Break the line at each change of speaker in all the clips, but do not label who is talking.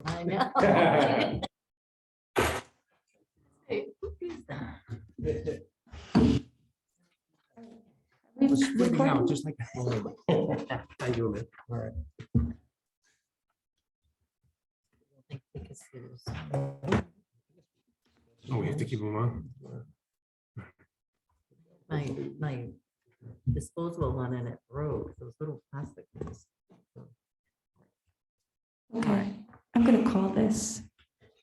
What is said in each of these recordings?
I know. Hey, who is that?
It's spreading out just like. How you doing, man? All right.
Because there's-
Oh, we have to keep them on.
My disposable one and it broke, those little plastic ones.
Okay, I'm going to call this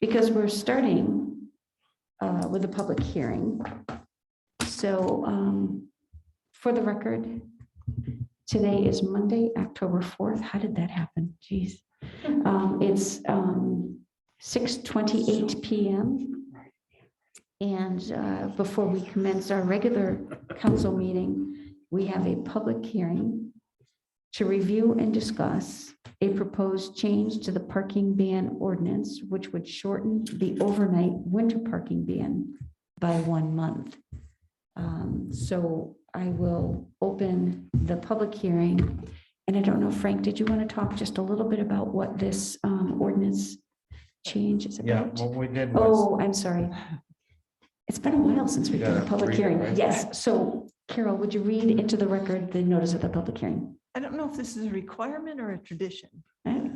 because we're starting with a public hearing. So for the record, today is Monday, October 4th. How did that happen? Jeez. It's 6:28 p.m. And before we commence our regular council meeting, we have a public hearing to review and discuss a proposed change to the parking ban ordinance, which would shorten the overnight winter parking ban by 1 month. So I will open the public hearing. And I don't know, Frank, did you want to talk just a little bit about what this ordinance change is
Yeah,
about?
what we did was,
Oh, I'm sorry. It's been a while since we've done a
Yeah,
public
read it,
hearing.
right?
Yes, so Carol, would you read into the record the notice of the public hearing?
I don't know if this is a requirement or a tradition.
Eh?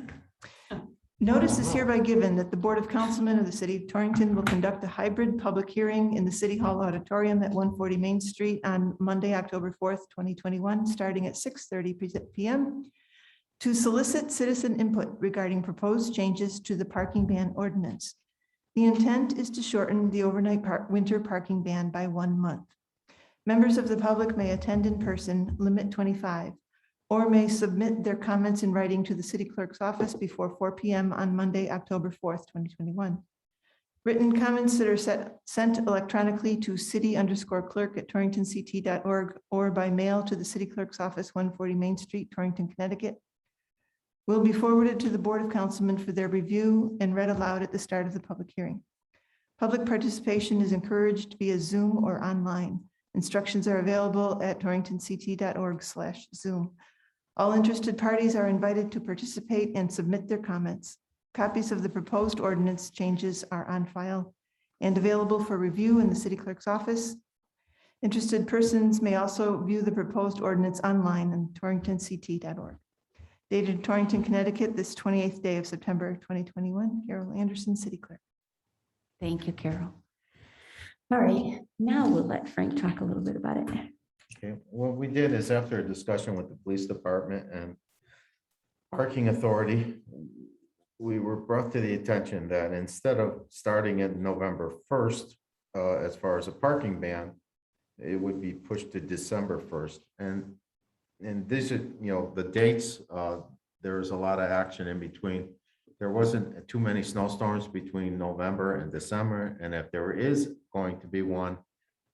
Notice is hereby given that the Board of Councilmen of the City of Torrington will conduct a hybrid public hearing in the City Hall Auditorium at 140 Main Street on Monday, October 4th, 2021, starting at 6:30 p.m. to solicit citizen input regarding proposed changes to the parking ban ordinance. The intent is to shorten the overnight winter parking ban by 1 month. Members of the public may attend in person, limit 25, or may submit their comments in writing to the city clerk's office before 4 p.m. on Monday, October 4th, 2021. Written comments that are sent electronically to city_clerk@torringtonct.org or by mail to the city clerk's office, 140 Main Street, Torrington, Connecticut, will be forwarded to the Board of Councilmen for their review and read aloud at the start of the public hearing. Public participation is encouraged via Zoom or online. Instructions are available at torringtonct.org/Zoom. All interested parties are invited to participate and submit their comments. Copies of the proposed ordinance changes are on file and available for review in the city clerk's office. Interested persons may also view the proposed ordinance online on torringtonct.org. Dated Torrington, Connecticut, this 28th day of September, 2021. Carol Anderson, City Clerk.
Thank you, Carol. All right, now we'll let Frank talk a little bit about it.
okay, what we did is after a discussion with the police department and parking authority, we were brought to the attention that instead of starting at November 1st, as far as a parking ban, it would be pushed to December 1st. And this is, the dates, there's a lot of action in between. There wasn't too many snowstorms between November and December. And if there is going to be one,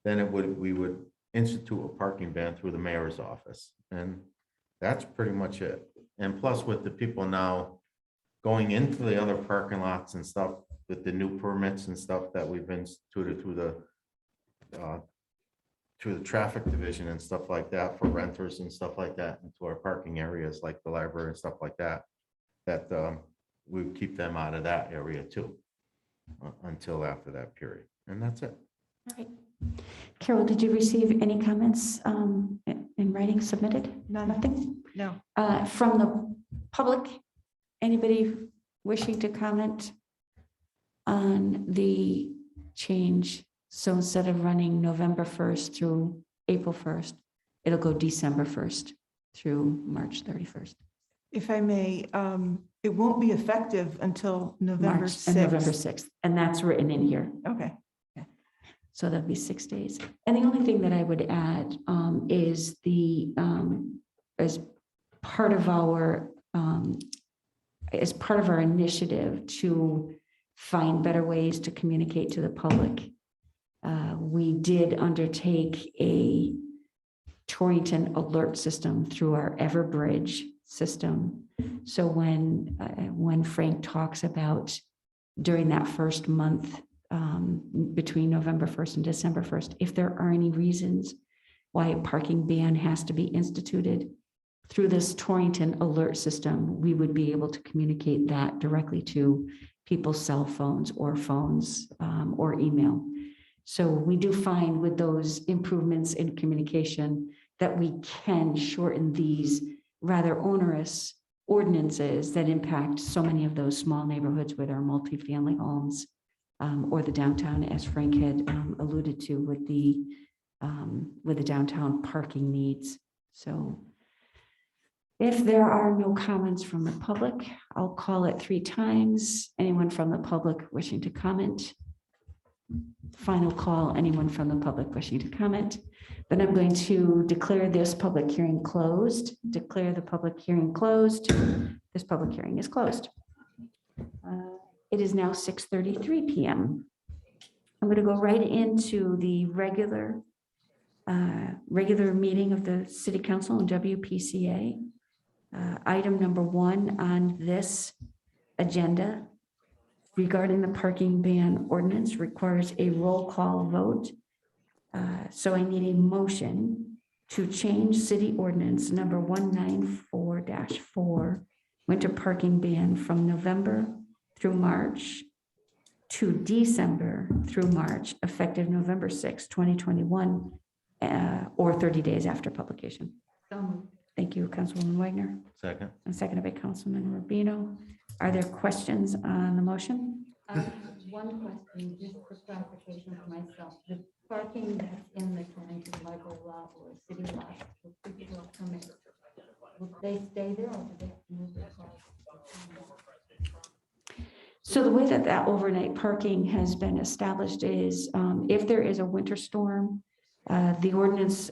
then we would institute a parking ban through the mayor's office. And that's pretty much it. And plus with the people now going into the other parking lots and stuff with the new permits and stuff that we've instituted through the traffic division and stuff like that for renters and stuff like that into our parking areas like the library and stuff like that, we would keep them out of that area too until after that period. And that's it.
All right. Carol, did you receive any comments in writing submitted?
None.
Nothing?
No.
From the public, anybody wishing to comment on the change? So instead of running November 1st through April 1st, it'll go December 1st through March 31st.
If I may, it won't be effective until November
March
6th.
and November 6th, and that's written in here.
Okay.
So that'll be 6 days. And the only thing that I would add is as part of our initiative to find better ways to communicate to the public. We did undertake a Torrington alert system through our Everbridge system. So when Frank talks about during that first month between November 1st and December 1st, if there are any reasons why a parking ban has to be instituted, through this Torrington alert system, we would be able to communicate that directly to people's cell phones or phones or email. So we do find with those improvements in communication that we can shorten these rather onerous ordinances that impact so many of those small neighborhoods where there are multifamily homes or the downtown, as Frank had alluded to with the downtown parking needs. So if there are no comments from the public, I'll call it 3 times. Anyone from the public wishing to comment? Final call, anyone from the public wishing to comment? Then I'm going to declare this public hearing closed. Declare the public hearing closed. This public hearing is closed. It is now 6:33 p.m. I'm going to go right into the regular meeting of the City Council and WPCA. Item number 1 on this agenda regarding the parking ban ordinance requires a roll call vote. So I need a motion to change city ordinance number 194-4, winter parking ban from November through March to December through March, effective November 6, 2021, or 30 days after publication. Thank you, Councilwoman Wagner,
Second.
and seconded by Councilman Rubino. Are there questions on the motion?
One question, just for clarification for myself. The parking that's in the Torrington Library lot or city lot, will people come in? Will they stay there or do they move their cars?
So the way that overnight parking has been established is if there is a winter storm, the ordinance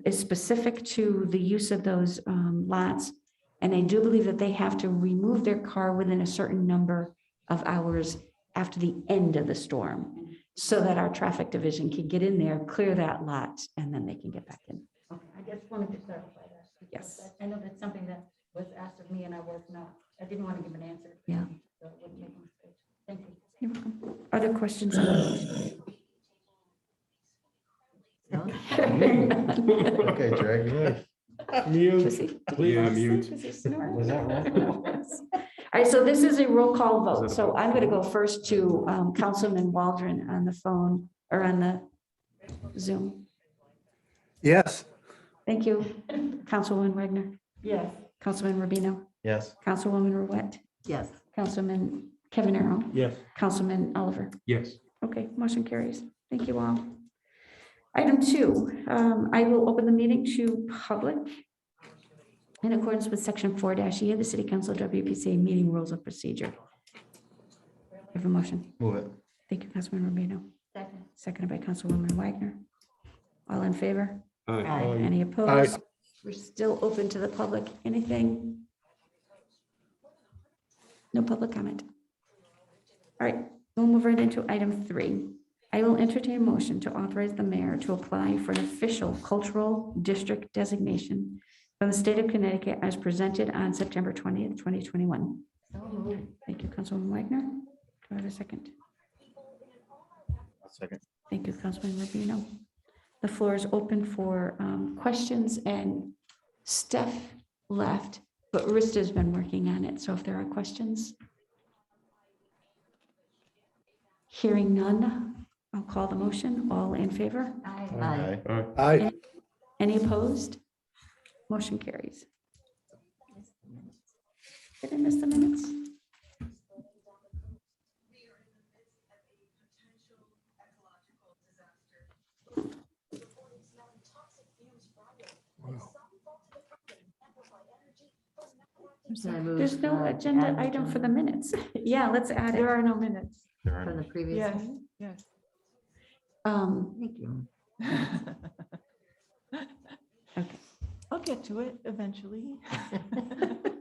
is specific to the use of those lots. And I do believe that they have to remove their car within a certain number of hours after the end of the storm, so that our traffic division can get in there, clear that lot, and then they can get back in.
Okay, I just wanted to clarify that. because
Yes.
I know that's something that was asked of me and I was not, I didn't want to give an answer.
Yeah.
So it wouldn't make a mistake. Thank you.
You're welcome. Other questions on the motion?
Okay, Drag.
Tracy?
Yeah, mute.
Is he snoring?
Was that right?
All right, so this is a roll call vote. So I'm going to go first to Councilman Waldron on the phone or on the Zoom.
Yes.
Thank you. Councilwoman Wagner,
Yes.
Councilman Rubino,
Yes.
Councilwoman Ruette,
Yes.
Councilman Kevin Arrow,
Yes.
Councilman Oliver.
Yes.
Okay, motion carries. Thank you all. Item 2, I will open the meeting to public in accordance with section 4-E of the City Council WPCA meeting rules of procedure. Have a motion.
Move it.
Thank you, Councilman Rubino.
Second.
Seconded by Councilwoman Wagner. All in favor?
Aye.
Any opposed? We're still open to the public. Anything? No public comment. All right, we'll move right into item 3. I will entertain a motion to authorize the mayor to apply for an official cultural district designation from the state of Connecticut as presented on September 20th, 2021.
So moved.
Thank you, Councilwoman Wagner. Do I have a second?
Second.
Thank you, Councilman Rubino. The floor is open for questions, and Steph left, but Rista's been working on it. So if there are questions. Hearing none, I'll call the motion. All in favor?
Aye.
Aye.
Aye.
Any opposed? Motion carries. Did I miss the minutes? There's no agenda item for the minutes. Yeah, let's add
There
it.
are no minutes.
From the previous.
Yes,
meeting?
yes.
Thank you.
Okay.
I'll get to it eventually.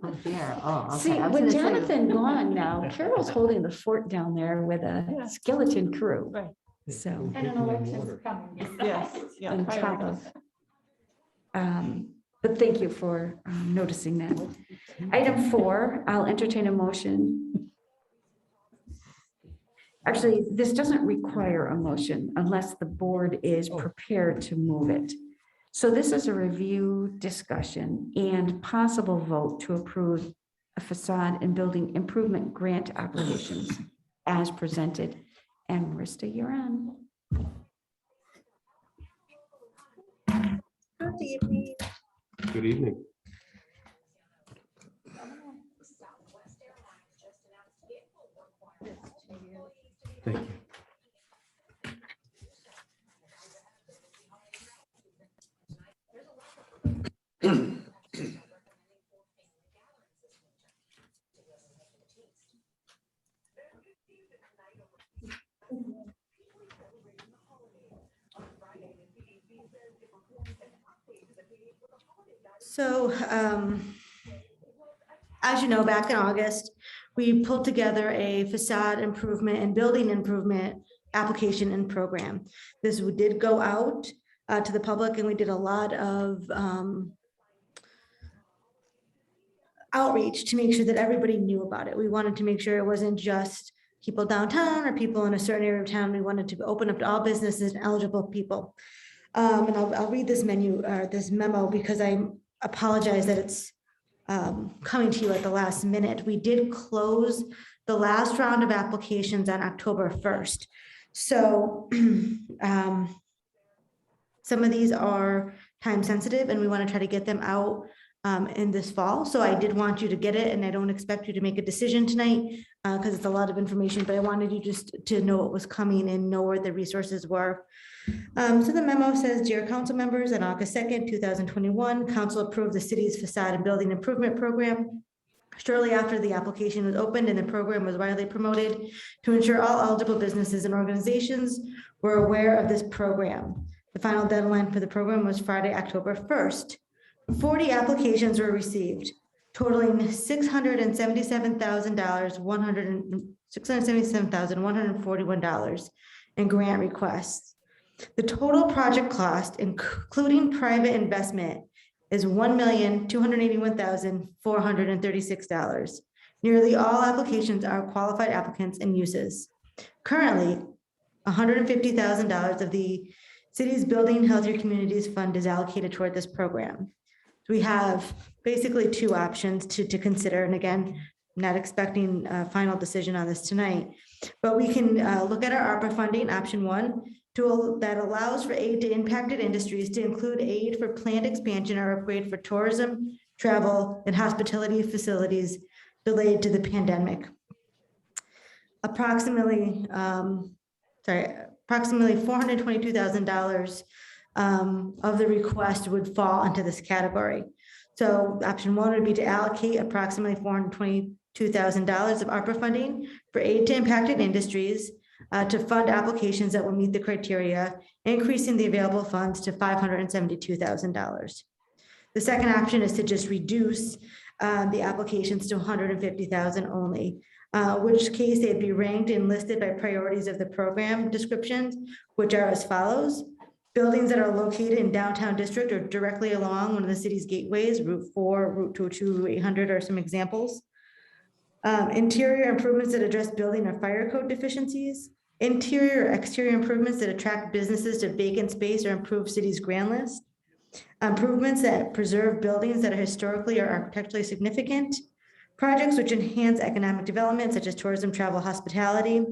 Oh, dear. Oh, okay.
See,
I was
with
gonna say-
Jonathan gone now, Carol's holding the fort down there with
Yeah.
a skeleton crew.
Right.
So
And an election's coming.
Yes, yeah.
on top of. But thank you for noticing that. Item 4, I'll entertain a motion. Actually, this doesn't require a motion unless the board is prepared to move it. So this is a review, discussion, and possible vote to approve a facade and building improvement grant applications as presented. And Marista, you're on.
Good evening. Thank you.
So, as you know, back in August, we pulled together a facade improvement and building improvement application and program. This did go out to the public, and we did a lot of outreach to make sure that everybody knew about it. We wanted to make sure it wasn't just people downtown or people in a certain area of town. We wanted to open up to all businesses and eligible people. And I'll read this this memo because I apologize that it's coming to you at the last minute. We did close the last round of applications on October 1st. So some of these are time sensitive and we want to try to get them out in this fall. So I did want you to get it, and I don't expect you to make a decision tonight because it's a lot of information, but I wanted you just to know what was coming and know where the resources were. So the memo says, dear council members, on August 2nd, 2021, council approved the city's facade and building improvement program. Shortly after the application was opened and the program was widely promoted to ensure all eligible businesses and organizations were aware of this program. The final deadline for the program was Friday, October 1st. 40 applications were received, totaling $677,141 in grant requests. The total project cost, including private investment, is $1,281,436. Nearly all applications are qualified applicants and uses. Currently, $150,000 of the city's Building Healthier Communities Fund is allocated toward this program. So we have basically two options to consider. And again, not expecting a final decision on this tonight, but we can look at our ARPA funding, option one, that allows for aid to impacted industries to include aid for planned expansion or upgrade for tourism, travel, and hospitality facilities related to the pandemic. Approximately $422,000 of the request would fall into this category. So option one would be to allocate approximately $422,000 of ARPA funding for aid to impacted industries to fund applications that will meet the criteria, increasing the available funds to $572,000. The second option is to just reduce the applications to $150,000 only, which case they'd be ranked and listed by priorities of the program descriptions, which are as follows. Buildings that are located in downtown district or directly along one of the city's gateways, Route 4, Route 202, Route 800 are some examples. Interior improvements that address building or fire code deficiencies. Interior or exterior improvements that attract businesses to vacant space or improve city's grand list. Improvements that preserve buildings that are historically or architecturally significant. Projects which enhance economic development such as tourism, travel, hospitality.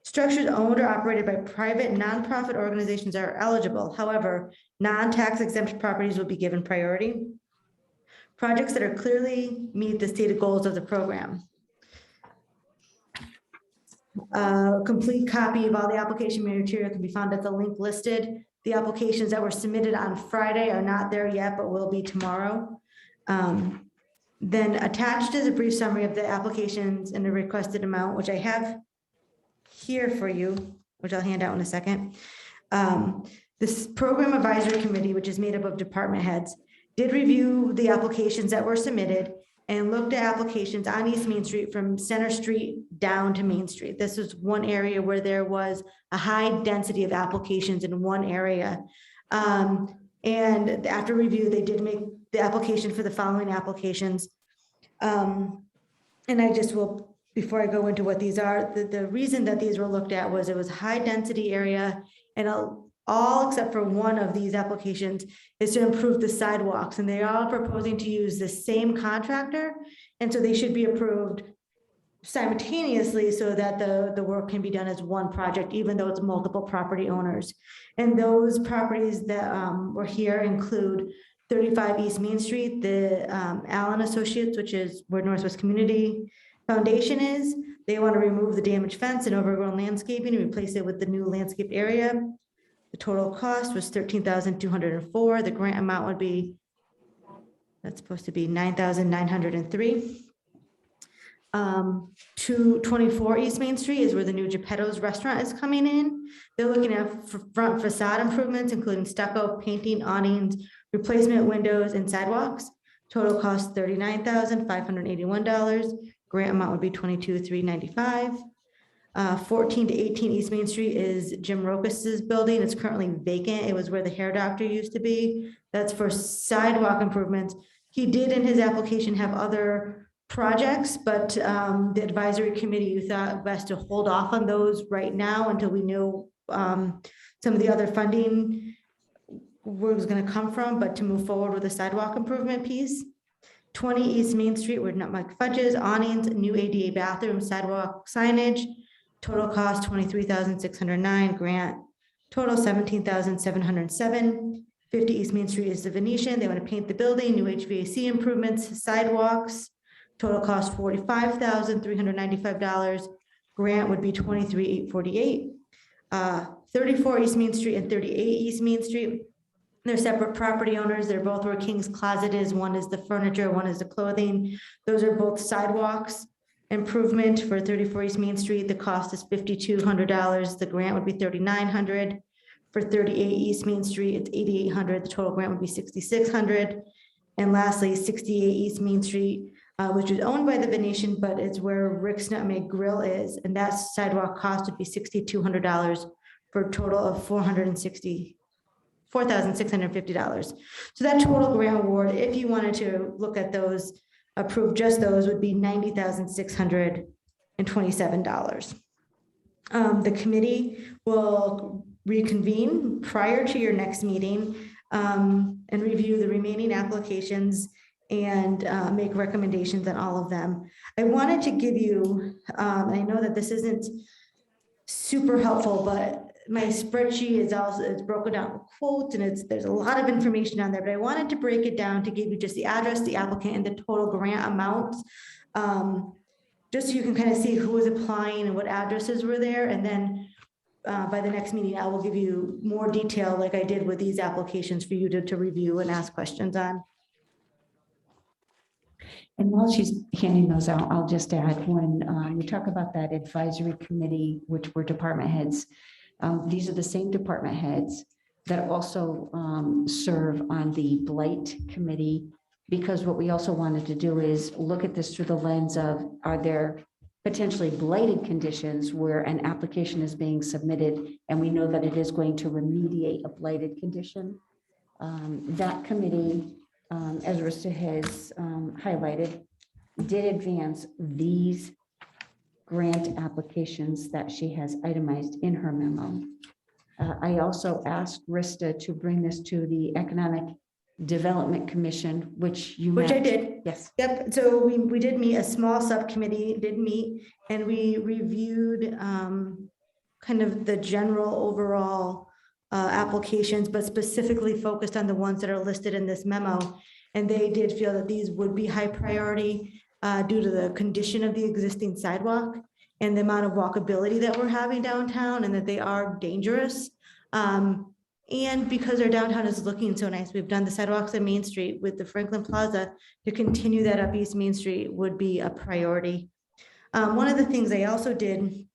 Structures owned or operated by private nonprofit organizations are eligible. However, non-tax exempt properties will be given priority. Projects that are clearly meet the stated goals of the program. A complete copy of all the application material can be found at the link listed. The applications that were submitted on Friday are not there yet, but will be tomorrow. Then attached is a brief summary of the applications and the requested amount, which I have here for you, which I'll hand out in a second. This program advisory committee, which is made up of department heads, did review the applications that were submitted and looked at applications on East Main Street from Center Street down to Main Street. This is one area where there was a high density of applications in one area. And after review, they did make the application for the following applications. And I just will, before I go into what these are, the reason that these were looked at was it was a high density area and all except for one of these applications is to improve the sidewalks, and they are proposing to use the same contractor. And so they should be approved simultaneously so that the work can be done as one project, even though it's multiple property owners. And those properties that were here include 35 East Main Street, the Allen Associates, which is where Northwest Community Foundation is. They want to remove the damaged fence and overgrown landscaping and replace it with the new landscape area. The total cost was $13,204. The grant amount would be, that's supposed to be $9,903. 224 East Main Street is where the new Geppetto's restaurant is coming in. They're looking at front facade improvements, including stucco, painting, awnings, replacement windows, and sidewalks. Total cost $39,581. Grant amount would be $22,395. 14 to 18 East Main Street is Jim Rocas's building. It's currently vacant. It was where the hair doctor used to be. That's for sidewalk improvements. He did in his application have other projects, but the advisory committee thought best to hold off on those right now until we know some of the other funding where it was going to come from, but to move forward with the sidewalk improvement piece. 20 East Main Street, where Mike Fudge's, awnings, new ADA bathroom, sidewalk signage. Total cost $23,609. Grant total $17,707. 50 East Main Street is the Venetian. They want to paint the building, new HVAC improvements, sidewalks. Total cost $45,395. Grant would be $23,848. 34 East Main Street and 38 East Main Street. They're separate property owners. They're both where King's Closet is. One is the furniture, one is the clothing. Those are both sidewalks. Improvement for 34 East Main Street. The cost is $5,200. The grant would be $3,900. For 38 East Main Street, it's $8,800. The total grant would be $6,600. And lastly, 68 East Main Street, which is owned by the Venetian, but it's where Rick's Nutmeg Grill is. And that sidewalk cost would be $6,200 for a total of $4,650. So that total grant award, if you wanted to look at those, approve just those, would be $90,627. The committee will reconvene prior to your next meeting and review the remaining applications and make recommendations on all of them. I wanted to give you, I know that this isn't super helpful, but my spreadsheet is also, it's broken down with quotes and there's a lot of information on there, but I wanted to break it down to give you just the address, the applicant, and the total grant amounts. Just so you can kind of see who was applying and what addresses were there. And then by the next meeting, I will give you more detail like I did with these applications for you to review and ask questions on.
And while she's handing those out, I'll just add, when we talk about that advisory committee, which were department heads, these are the same department heads that also serve on the blight committee, because what we also wanted to do is look at this through the lens of, are there potentially blighted conditions where an application is being submitted and we know that it is going to remediate a blighted condition? That committee, as Rista has highlighted, did advance these grant applications that she has itemized in her memo. I also asked Rista to bring this to the Economic Development Commission, which you
Which
met.
I did.
Yes.
Yep, so we did meet, a small subcommittee did meet, and we reviewed kind of the general overall applications, but specifically focused on the ones that are listed in this memo. And they did feel that these would be high priority due to the condition of the existing sidewalk and the amount of walkability that we're having downtown, and that they are dangerous. And because our downtown is looking so nice, we've done the sidewalks on Main Street with the Franklin Plaza. To continue that up East Main Street would be a priority. One of the things I also did,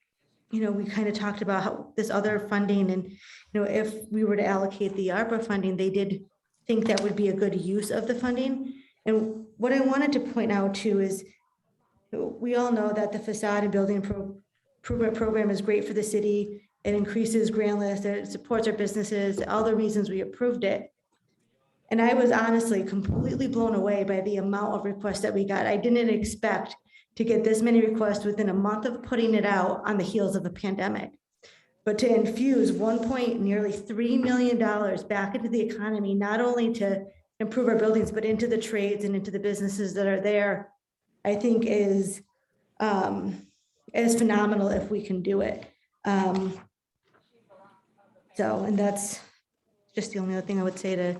we kind of talked about how this other funding, and, if we were to allocate the ARPA funding, they did think that would be a good use of the funding. And what I wanted to point out too is, we all know that the facade and building improvement program is great for the city. It increases grant list, it supports our businesses, all the reasons we approved it. And I was honestly completely blown away by the amount of requests that we got. I didn't expect to get this many requests within a month of putting it out on the heels of a pandemic. But to infuse nearly $3 million back into the economy, not only to improve our buildings, but into the trades and into the businesses that are there, I think is phenomenal if we can do it. And that's just the only other thing I would say to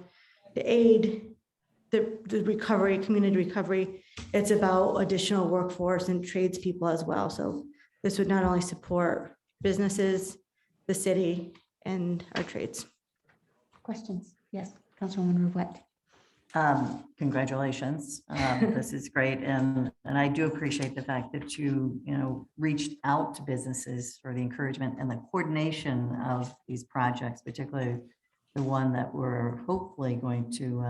aid the recovery, community recovery. It's about additional workforce and tradespeople as well. So this would not only support businesses, the city, and our trades.
Questions? Yes, Councilwoman Ruette.
Congratulations. This is great. And I do appreciate the fact that you reached out to businesses for the encouragement and the coordination of these projects, particularly the one that we're hopefully going to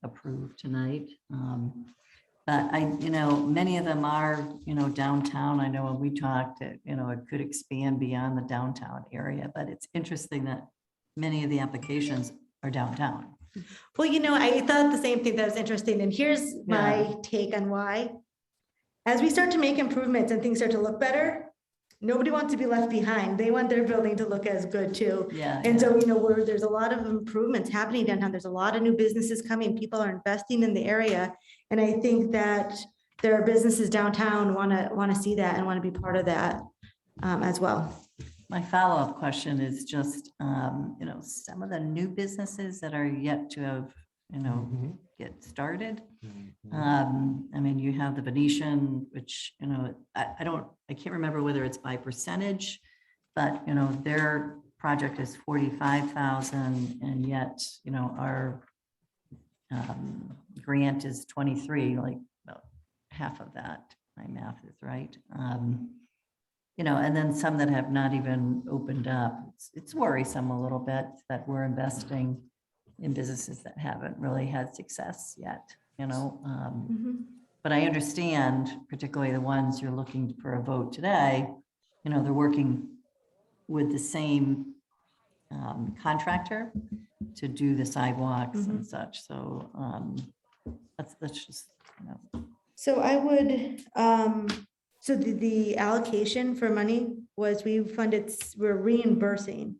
approve tonight. But many of them are, downtown. I know when we talked, it could expand beyond the downtown area, but it's interesting that many of the applications are downtown.
Well, I thought the same thing that was interesting. And here's my take on why. As we start to make improvements and things start to look better, nobody wants to be left behind. They want their building to look as good too.
Yeah.
And so, there's a lot of improvements happening downtown. There's a lot of new businesses coming. People are investing in the area. And I think that there are businesses downtown want to see that and want to be part of that as well.
My follow-up question is just, some of the new businesses that are yet to have, get started. You have the Venetian, which, I can't remember whether it's by percentage, but, their project is 45,000 and yet, our grant is 23, like about half of that. My math is right. And then some that have not even opened up. It's worrisome a little bit that we're investing in businesses that haven't really had success yet, But I understand, particularly the ones you're looking for a vote today, they're working with the same contractor to do the sidewalks and such. So that's just,
So I would, so the allocation for money was we're reimbursing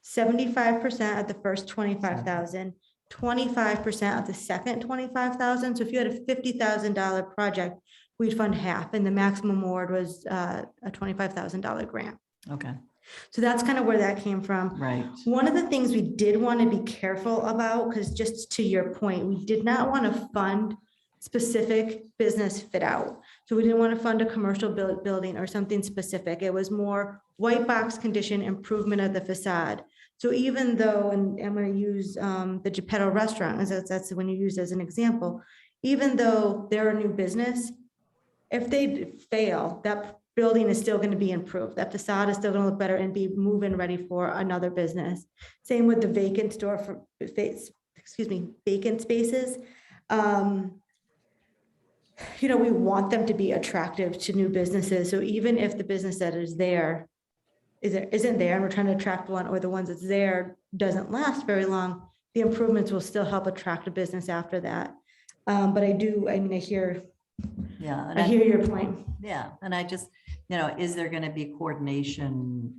75% of the first 25,000, 25% of the second 25,000. So if you had a $50,000 project, we'd fund half, and the maximum award was a $25,000 grant.
okay,
So that's kind of where that came from.
right.
One of the things we did want to be careful about, because just to your point, we did not want to fund specific business fit out. So we didn't want to fund a commercial building or something specific. It was more white box condition improvement of the facade. So even though, and I'm going to use the Geppetto restaurant, as that's when you use as an example, even though they're a new business, if they fail, that building is still going to be improved. That facade is still going to look better and be move-in ready for another business. Same with the vacant vacant spaces. We want them to be attractive to new businesses. So even if the business that is there isn't there, and we're trying to attract one, or the ones that's there doesn't last very long, the improvements will still help attract a business after that. But I hear your point.
Yeah, and I just, is there going to be coordination?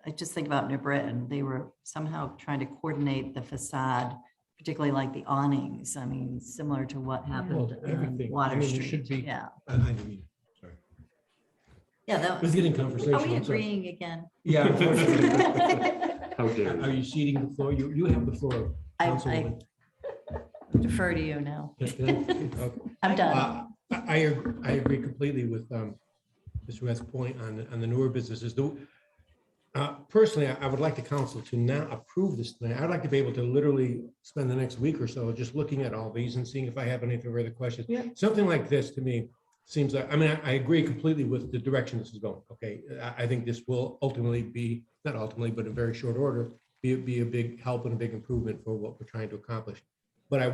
I just think about New Britain. They were somehow trying to coordinate the facade, particularly like the awnings. Similar to what happened in Water
there
Street.
should be.
Yeah.
I mean, sorry.
Yeah. That
We're getting conversation.
Are we
I'm sorry.
agreeing again?
Yeah. unfortunately.
How dare
Are you ceding the floor? You have the floor.
I
Councilwoman.
defer to you now.
Okay.
I'm done.
I agree completely with Ms. Rueth's point on the newer businesses. Personally, I would like the council to not approve this tonight. I'd like to be able to literally spend the next week or so just looking at all these and seeing if I have any further questions.
Yeah.
Something like this to me seems like, I agree completely with the direction this is going. Okay, I think this will ultimately be, not ultimately, but in very short order, be a big help and a big improvement for what we're trying to accomplish. But I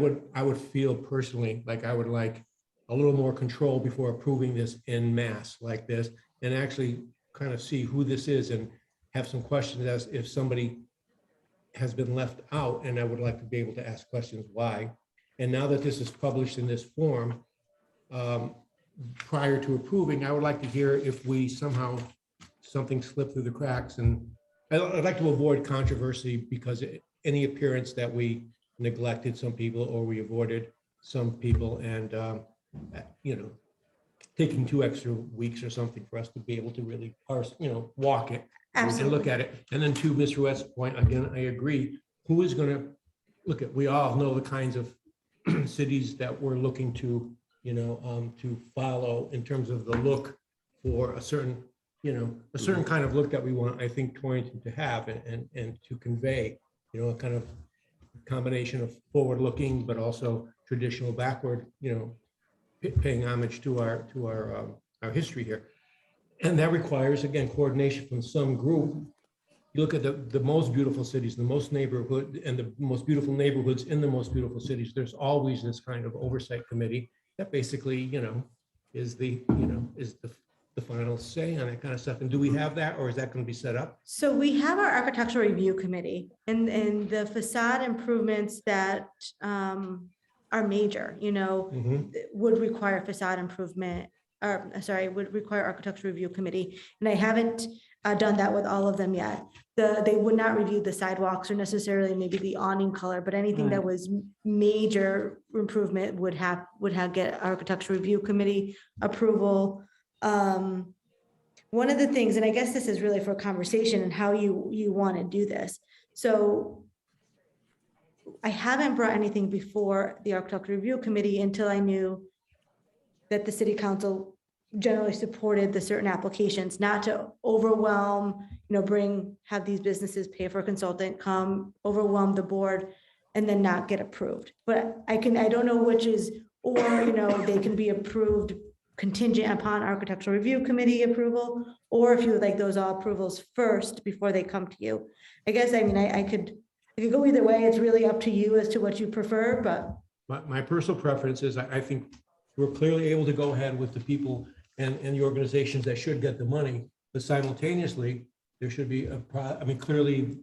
would feel personally like I would like a little more control before approving this en masse like this, and actually kind of see who this is and have some questions as if somebody has been left out, and I would like to be able to ask questions why. And now that this is published in this form, prior to approving, I would like to hear if we somehow, something slipped through the cracks and I'd like to avoid controversy because any appearance that we neglected some people or we avoided some people and, you know, taking 2 extra weeks or something for us to be able to really parse, you know, walk it and look at it. And then to Ms. Ruette's point, again, I agree. Who is going to look at, we all know the kinds of cities that we're looking to, you know, to follow in terms of the look for a certain, you know, a certain kind of look that we want, I think, Torrington to have and to convey, you know, a kind of combination of forward-looking, but also traditional backward, you know, paying homage to our history here. And that requires, again, coordination from some group. You look at the most beautiful cities, the most neighborhood, and the most beautiful neighborhoods in the most beautiful cities. There's always this kind of oversight committee that basically, you know, is the final say on that kind of stuff. And do we have that, or is that going to be set up?
So we have our architectural review committee and the facade improvements that are major, you know, would require facade improvement, or sorry, would require architectural review committee. And I haven't done that with all of them yet. They would not review the sidewalks or necessarily maybe the awning color, but anything that was major improvement would have get architectural review committee approval. One of the things, and I guess this is really for conversation and how you want to do this. So I haven't brought anything before the architectural review committee until I knew that the city council generally supported the certain applications, not to overwhelm, you know, have these businesses pay for a consultant, come overwhelm the board and then not get approved. But I don't know which is, or, you know, they can be approved contingent upon architectural review committee approval, or if you would like those all approvals first before they come to you. I guess, I mean, I could go either way. It's really up to you as to what you prefer, but.
My personal preference is I think we're clearly able to go ahead with the people and the organizations that should get the money, but simultaneously, there should be clearly,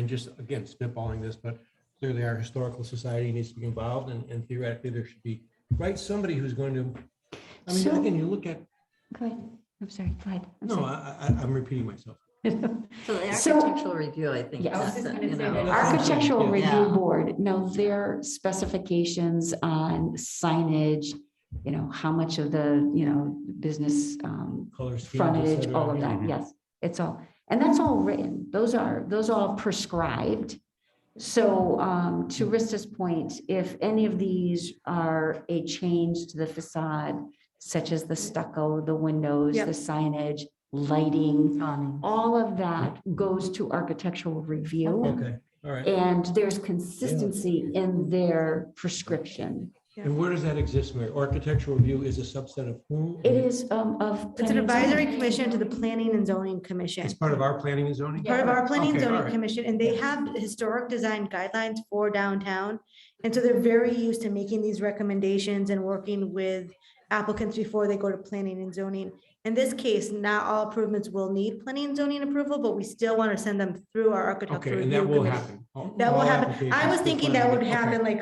just again, spitballing this, but clearly our historical society needs to be involved and theoretically there should be, right, somebody who's going to,
So-
again, you look at,
Go ahead. I'm sorry. Go ahead. I'm
no,
sorry.
I'm repeating myself.
So the
So-
architectural review, I think.
Yes. I was
that's
just
it,
gonna
you
say
know.
that.
Architectural
Yeah.
Review Board, no, their specifications on signage, you know, how much of the, you know, business
Color schemes, et
frontage,
cetera.
all of that, yes, it's all, and that's all written, those are all prescribed. So to Rista's point, if any of these are a change to the facade, such as the stucco, the windows,
Yep.
the signage, lighting,
Awning.
all of that goes to architectural review.
Okay, all right.
And there's consistency in their prescription.
And where does that exist, Mary? Architectural review is a subset of whom?
It is of.
It's an advisory commission to the Planning and Zoning Commission.
It's part of our planning and zoning?
Part of our Planning and
Okay, all
Zoning
right.
Commission, and they have historic design guidelines for downtown. And so they're very used to making these recommendations and working with applicants before they go to planning and zoning. In this case, not all improvements will need planning and zoning approval, but we still want to send them through our architectural
Okay, and
review
that will
committee.
happen.
That will
All
happen. I
applications
was
for
thinking that would
planning. Okay.
happen, like,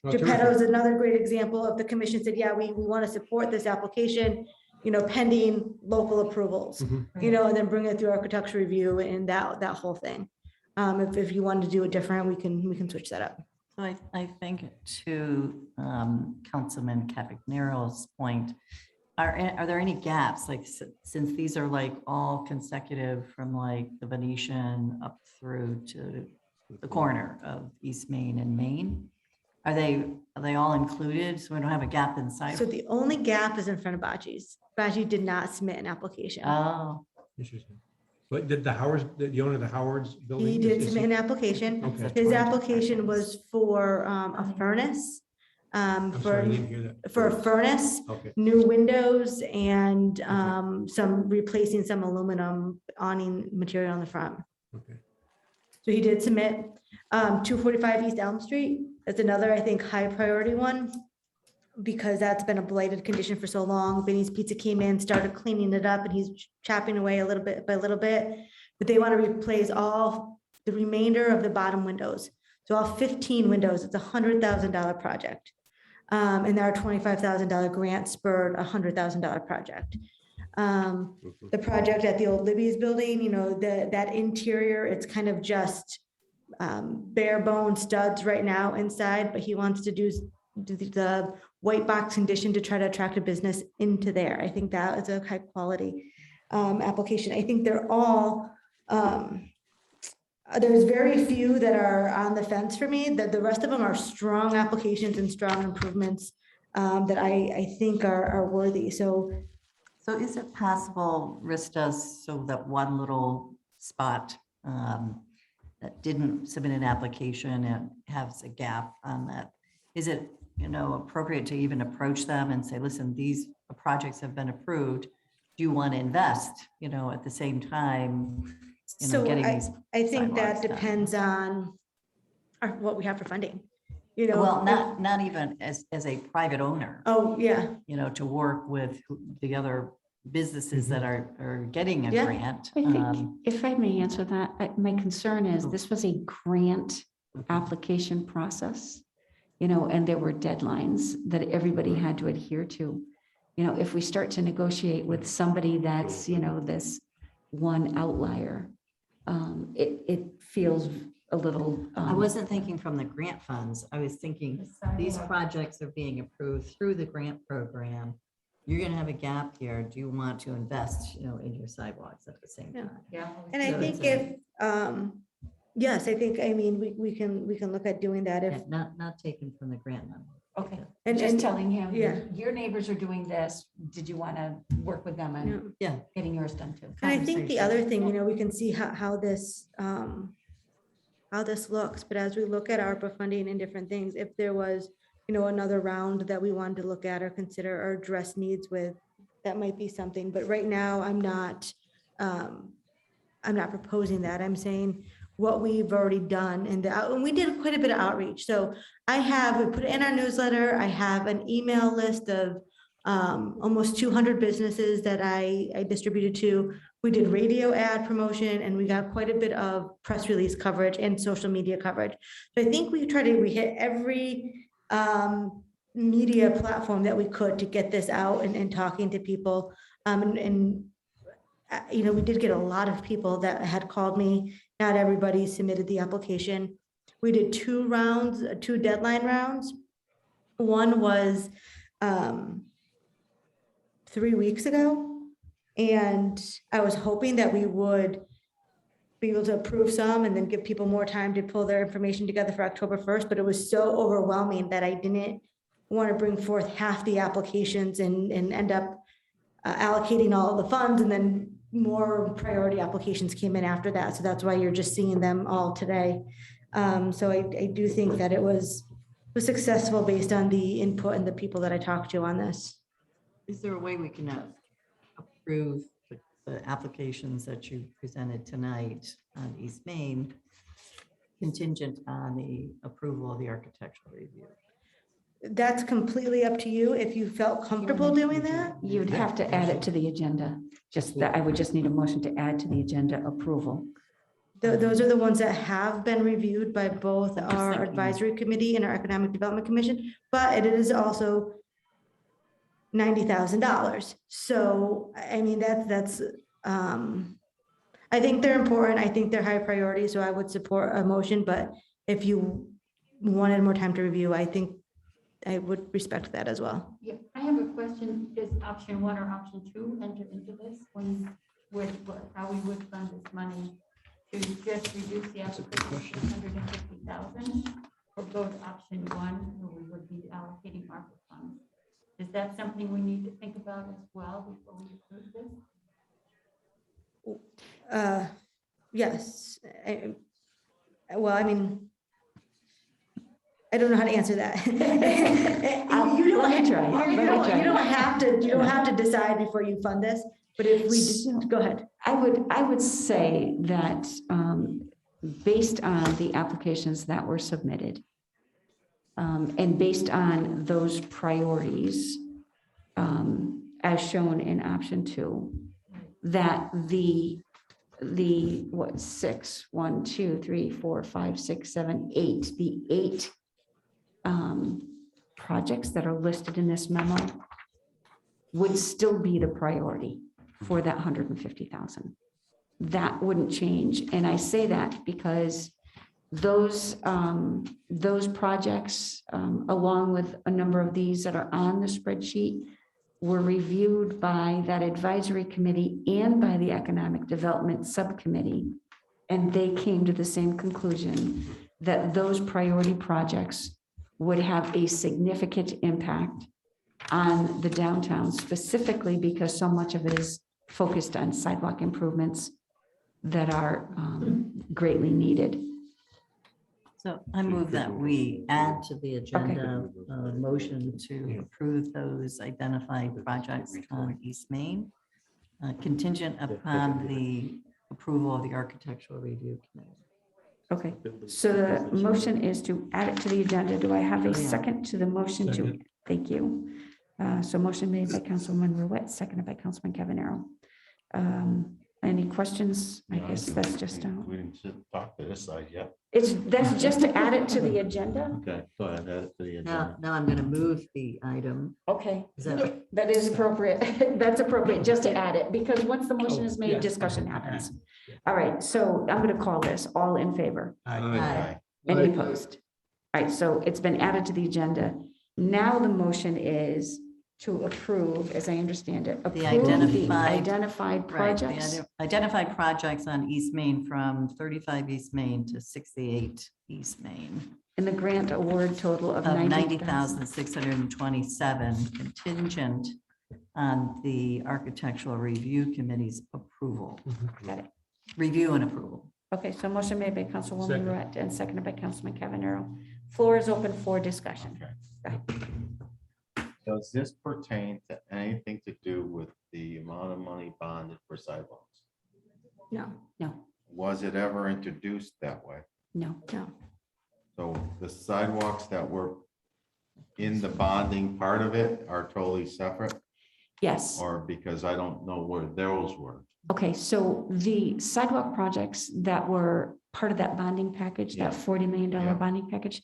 No,
Geppetto
terrific.
is another great example of the commission said, yeah, we want to support this application, you know, pending local approvals,
Mhm.
you know, and then bring it through architectural review and that whole thing. If you wanted to do it different, we can switch that up.
So I think to Councilman Cavagnoro's point, are there any gaps, like, since these are like all consecutive from like the Venetian up through to the corner of East Main and Main? Are they all included? So we don't have a gap inside?
So the only gap is in front of Baji's. Baji did not submit an application.
Oh,
Interesting. But did the owner of the Howard's building?
He did submit an application.
Okay.
His application was for a furnace,
I'm sorry, I didn't hear that.
for a furnace,
Okay,
new windows and some replacing some aluminum awning material on the front.
okay.
So he did submit 245 East Elm Street. That's another, I think, high priority one because that's been a blighted condition for so long. Benny's Pizza came in, started cleaning it up, and he's chopping away a little bit by little bit. But they want to replace all the remainder of the bottom windows. So all 15 windows, it's a $100,000 project. And our $25,000 grant spurred a $100,000 project. The project at the old Libby's building, that interior, it's kind of just bare bone studs right now inside, but he wants to do the white box condition to try to attract a business into there. I think that is a high quality application. I think they're all, there's very few that are on the fence for me, that the rest of them are strong applications and strong improvements that I think are worthy. So
is it possible, Rista, so that one little spot that didn't submit an application and has a gap on that, is it, appropriate to even approach them and say, listen, these projects have been approved. Do you want to invest, at the same time,
So
getting these
I think that
sidewalks done?
depends on what we have for funding,
Well, not even as a private owner,
Oh, yeah,
to work with the other businesses that are getting a
Yeah.
grant.
I think, if I may answer that, my concern is this was a grant application process, and there were deadlines that everybody had to adhere to. If we start to negotiate with somebody that's, this one outlier, it feels a little.
I wasn't thinking from the grant funds. I was thinking these projects are being approved through the grant program. You're going to have a gap here. Do you want to invest, in your sidewalks at the same
Yeah.
time?
Yeah.
and I
So
think
it's
if, yes, I think, we can look at doing that if,
Yeah, not taken from the grant number.
Okay.
and,
Just
and,
telling him,
yeah.
your neighbors are doing this. Did you want to work with them
Yeah.
and
Yeah.
getting yours done too?
and I think the
conversation.
other thing, we can see how this looks, but as we look at ARPA funding and different things, if there was, another round that we wanted to look at or consider or address needs with, that might be something, but right now I'm not proposing that. I'm saying what we've already done and we did quite a bit of outreach. So we put it in our newsletter. I have an email list of almost 200 businesses that I distributed to. We did radio ad promotion and we got quite a bit of press release coverage and social media coverage. So I think we hit every media platform that we could to get this out and talking to people. We did get a lot of people that had called me. Not everybody submitted the application. We did 2 deadline rounds. One was 3 weeks ago. And I was hoping that we would be able to approve some and then give people more time to pull their information together for October 1st, but it was so overwhelming that I didn't want to bring forth half the applications and end up allocating all of the funds, and then more priority applications came in after that. So that's why you're just seeing them all today. So I do think that it was successful based on the input and the people that I talked to on this.
Is there a way we can approve the applications that you presented tonight on East Main contingent on the approval of the architectural review?
That's completely up to you. If you felt comfortable doing that.
You'd have to add it to the agenda. Just that I would just need a motion to add to the agenda approval.
Those are the ones that have been reviewed by both
I'm just
our
thinking.
advisory committee and our economic development commission, but it is also $90,000. So, I mean, that's, I think they're important. I think they're high priority, so I would support a motion, but if you wanted more time to review, I think I would respect that as well.
Yeah, I have a question. Does option 1 or option 2 enter into this how we would fund this money to just reduce the application to 150,000 or go to option 1 where we would be allocating ARPA funds? Is that something we need to think about as well before we approve this?
Yes. Well, I mean, I don't know how to answer that. You don't
Let me try.
you don't have to decide before you fund this, but if we, go ahead.
I would say that based on the applications that were submitted and based on those priorities as shown in option 2, that the 6, 1, 2, 3, 4, 5, 6, 7, 8, the 8 projects that are listed in this memo would still be the priority. for that 150,000. That wouldn't change. And I say that because those projects, along with a number of these that are on the spreadsheet, were reviewed by that advisory committee and by the Economic Development Subcommittee. And they came to the same conclusion that those priority projects would have a significant impact on the downtown, specifically because so much of it is focused on sidewalk improvements that are greatly needed.
So I move that we add to the agenda a motion to approve those identified projects on East Main, contingent upon the approval of the Architectural Review Committee.
Okay, so the motion is to add it to the agenda. Do I have a second to the motion to?
Second.
Thank you. So motion made by Councilman Ruette, seconded by Councilman Cavanero. Any questions? I guess that's just,
We didn't sit and talk to this side yet.
that's just to add it to the agenda?
Okay, go ahead, add it to the
Now,
agenda.
now I'm going to move the item.
Okay,
Is that
that is appropriate. That's appropriate, just to add it, because once the motion is made, discussion happens. All right, so I'm going to call this all in favor.
Aye.
Any opposed? All right, so it's been added to the agenda. Now the motion is to approve, as I understand it, approve the identified
Right, the
projects.
identified projects on East Main from 35 East Main to 68 East Main
And the grant award total of
of
90,000.
90,627 contingent on the Architectural Review Committee's approval.
Got it.
Review and approval.
Okay, so motion made by Councilwoman
Second.
Ruette and seconded by Councilman Cavanero. Floor is open for discussion.
Does this pertain to anything to do with the amount of money bonded for sidewalks?
No,
No,
Was it ever introduced that way?
no.
no.
So the sidewalks that were in the bonding part of it are totally separate,
Yes.
or because I don't know where those were?
Okay, so the sidewalk projects that were part of that bonding package, that $40 million
Yeah.
bonding package,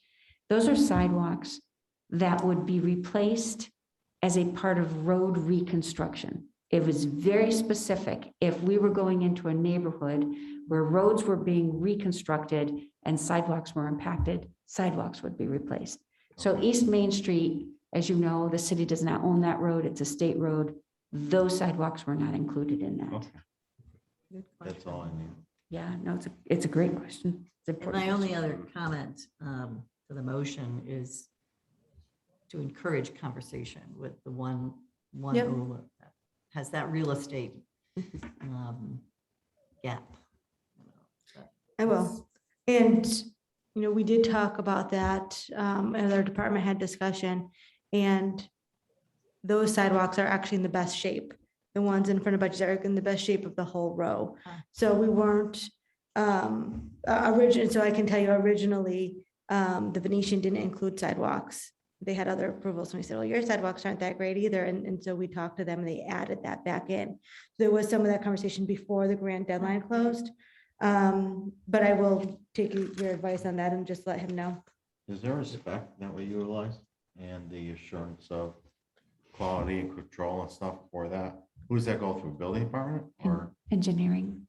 those are sidewalks that would be replaced as a part of road reconstruction. It was very specific. If we were going into a neighborhood where roads were being reconstructed and sidewalks were impacted, sidewalks would be replaced. So East Main Street, as you know, the city does not own that road. It's a state road. Those sidewalks were not included in that.
Okay, that's all I need.
Yeah, no, it's a great question. It's
And
important
my only
question.
other comment for the motion is to encourage conversation with the one
Yep.
owner that has that real estate gap.
I will. And, we did talk about that, and our department had discussion, and those sidewalks are actually in the best shape. The ones in front of budget are in the best shape of the whole row. So we weren't, so I can tell you originally, the Venetian didn't include sidewalks. They had other approvals, and we said, well, your sidewalks aren't that great either, and so we talked to them, and they added that back in. There was some of that conversation before the grant deadline closed. But I will take your advice on that and just let him know.
Is there a spec that we utilize and the assurance of quality and control and stuff for that? Who does that go through, building department or?
Engineering.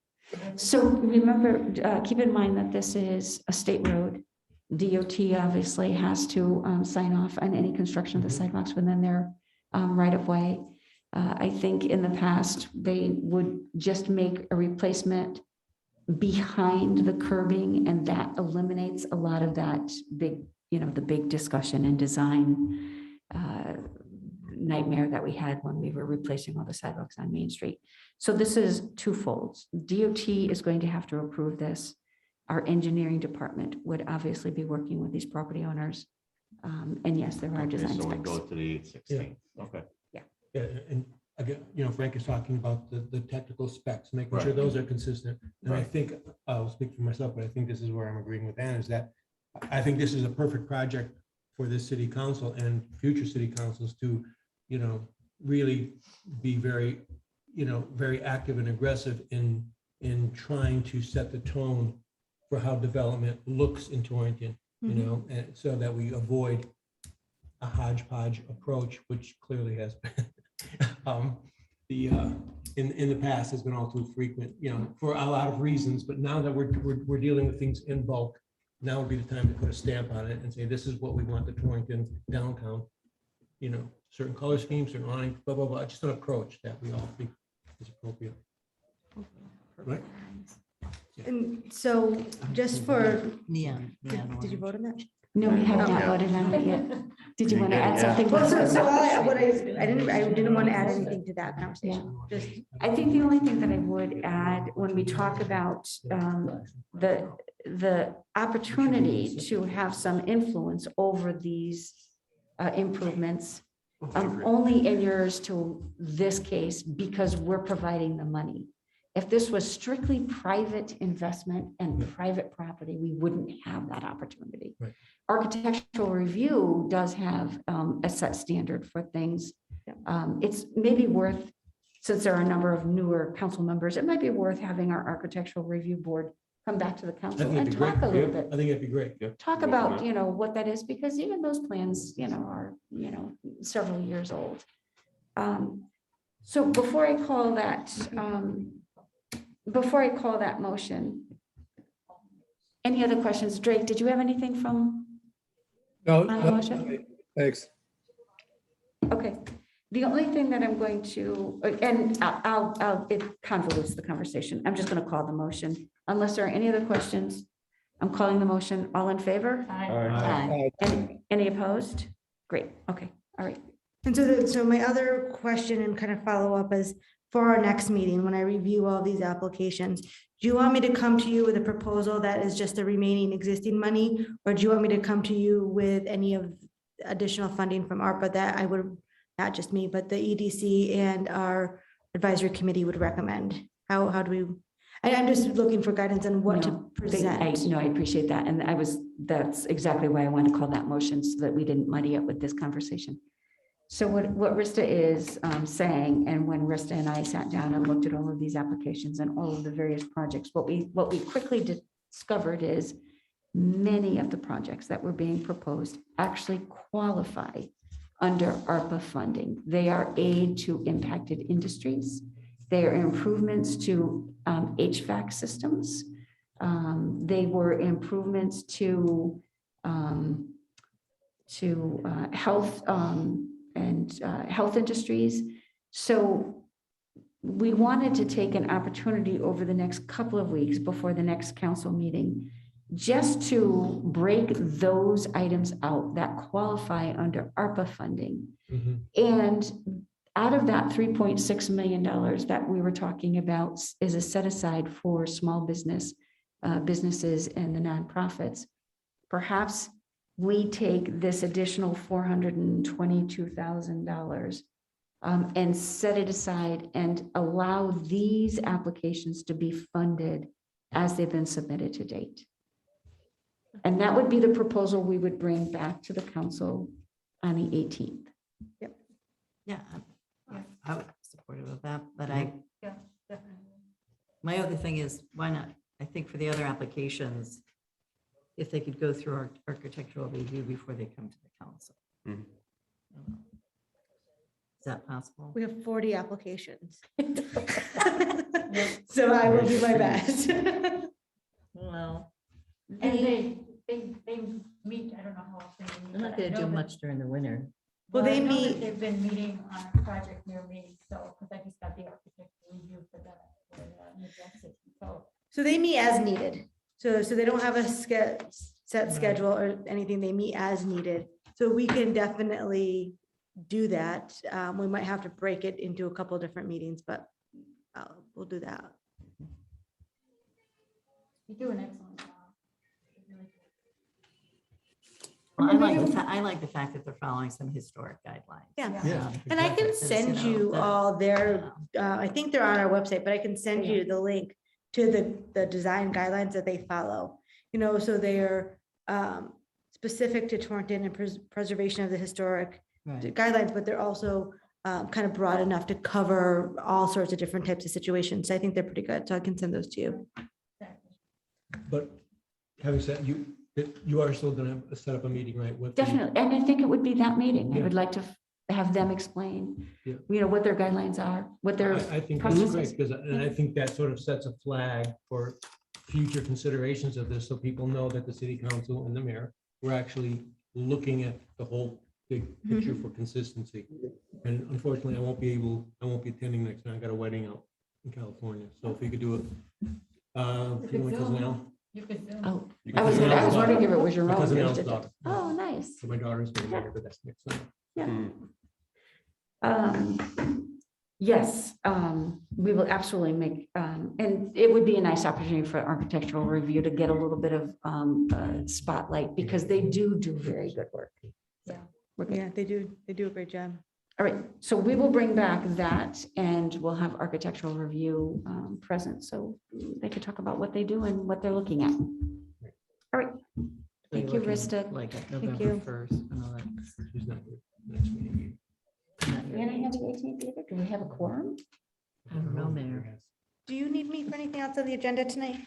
So remember, keep in mind that this is a state road. DOT obviously has to sign off on any construction of the sidewalks within their right of way. I think in the past, they would just make a replacement behind the curbing, and that eliminates a lot of that big, the big discussion and design nightmare that we had when we were replacing all the sidewalks on Main Street. So this is twofold. DOT is going to have to approve this. Our engineering department would obviously be working with these property owners. And yes, there are
Okay,
design
so we
specs.
go to the 816. Okay.
Yeah, and again, Frank is talking about the technical specs, making sure
Right.
those are consistent. And I
Right.
think, I'll speak for myself, but I think this is where I'm agreeing with Ann, is that I think this is a perfect project for this city council and future city councils to, really be very, very active and aggressive in trying to set the tone for how development looks in Torrington, and so that we avoid a hodgepodge approach, which clearly has been. in the past has been all too frequent, for a lot of reasons, but now that we're dealing with things in bulk, now would be the time to put a stamp on it and say, this is what we want the Torrington downtown, certain color schemes, certain lines, blah, blah, blah, just an approach that we all think is appropriate. Right?
And so just for,
Neon.
did you vote on that?
No, we have not
Yeah.
voted on it yet. Did you
You
want to
did,
add
yeah.
something?
Well, I didn't want to add anything to that conversation. Just,
I think the only thing that I would add when we talk about the opportunity to have some influence over these improvements only inures to this case because we're providing the money. If this was strictly private investment and private property, we wouldn't have that opportunity.
Right.
Architectural review does have a set standard for things. It's maybe worth, since there are a number of newer council members, it might be worth having our architectural review board come back to the
I
council
think it'd
and
be great.
talk a little
Yeah,
bit.
I think it'd be great.
Talk about, what that is, because even those plans, are, several years old. So before I call that motion, any other questions? Drake, did you have anything from
No,
on the motion?
thanks.
Okay, the only thing that I'm going to, and it convolutes the conversation. I'm just going to call the motion. Unless there are any other questions, I'm calling the motion. All in favor?
Aye.
Any opposed? Great, okay, all right.
and so my other question and kind of follow up is for our next meeting, when I review all these applications, do you want me to come to you with a proposal that is just the remaining existing money? Or do you want me to come to you with any of additional funding from ARPA that I would, not just me, but the EDC and our advisory committee would recommend? How do we, I'm just looking for guidance on what to present.
I appreciate that. And that's exactly why I want to call that motion so that we didn't muddy up with this conversation. So what Rista is saying, and when Rista and I sat down and looked at all of these applications and all of the various projects, what we quickly discovered is many of the projects that were being proposed actually qualify under ARPA funding. They are aid to impacted industries. They are improvements to HVAC systems. They were improvements to health and health industries. So we wanted to take an opportunity over the next couple of weeks before the next council meeting, just to break those items out that qualify under ARPA funding. And out of that $3.6 million that we were talking about is a set aside for small businesses and the nonprofits. Perhaps we take this additional $422,000 and set it aside and allow these applications to be funded as they've been submitted to date. And that would be the proposal we would bring back to the council on the 18th.
Yeah, I would be supportive of that, but
Yeah, definitely.
my other thing is, why not? I think for the other applications, if they could go through our architectural review before they come to the council.
Mhm.
Is that possible?
We have 40 applications. So I will do my best.
Well,
And they meet, I don't know how often. they meet,
they're not
but I
gonna
know
do
that-
much during the winter.
Well, they
I know that
meet-
They've been meeting on a project near me, so, because I just got the architectural review for the New Jersey, so.
So they meet as needed. So they don't have a set schedule or anything. They meet as needed. So we can definitely do that. We might have to break it into a couple of different meetings, but we'll do that.
You do an excellent job. You really do.
Well, I like the fact that they're following some historic guidelines.
Yeah.
Yeah.
And I can
Because,
send you
that-
all their, I think they're on our website, but I can send
Yeah.
you the link to the design guidelines that they follow. So they're specific to Torrington and preservation of the historic
Right.
guidelines, but they're also kind of broad enough to cover all sorts of different types of situations. So I think they're pretty good. So I can send those to you.
Exactly.
But having said, you are still gonna set up a meeting, right? with the-
Definitely, and I think it would be that meeting. I
Yeah.
would like to have them explain,
Yeah.
what their guidelines are, what their,
I think that's
process
great,
is.
because, and I think that sort of sets a flag for future considerations of this, so people know that the city council and the mayor, we're actually looking at the whole big picture for consistency. And unfortunately, I won't be attending next time. I got a wedding out in California, so if we could do it. You know my cousin Al?
You could Zoom.
oh,
My
I was
cousin Al's
wondering if
daughter.
it was your
My
own.
cousin
that
Al's
did that.
daughter.
Oh, nice.
So my daughter's getting married, but that's next summer.
Yes, we will absolutely make, and it would be a nice opportunity for architectural review to get a little bit of spotlight because they do very good work.
Yeah.
We're good.
Yeah, they do a great job.
All right, so we will bring back that and we'll have architectural review present so they could talk about what they do and what they're looking at. All right, thank you, Rista.
Like at
you.
November 1st. and all that.
She's not here next meeting.
Not yet.
Can I have the 18th either? Do we have a quorum?
I don't know, Mayor.
Do you need me for anything else on the agenda tonight?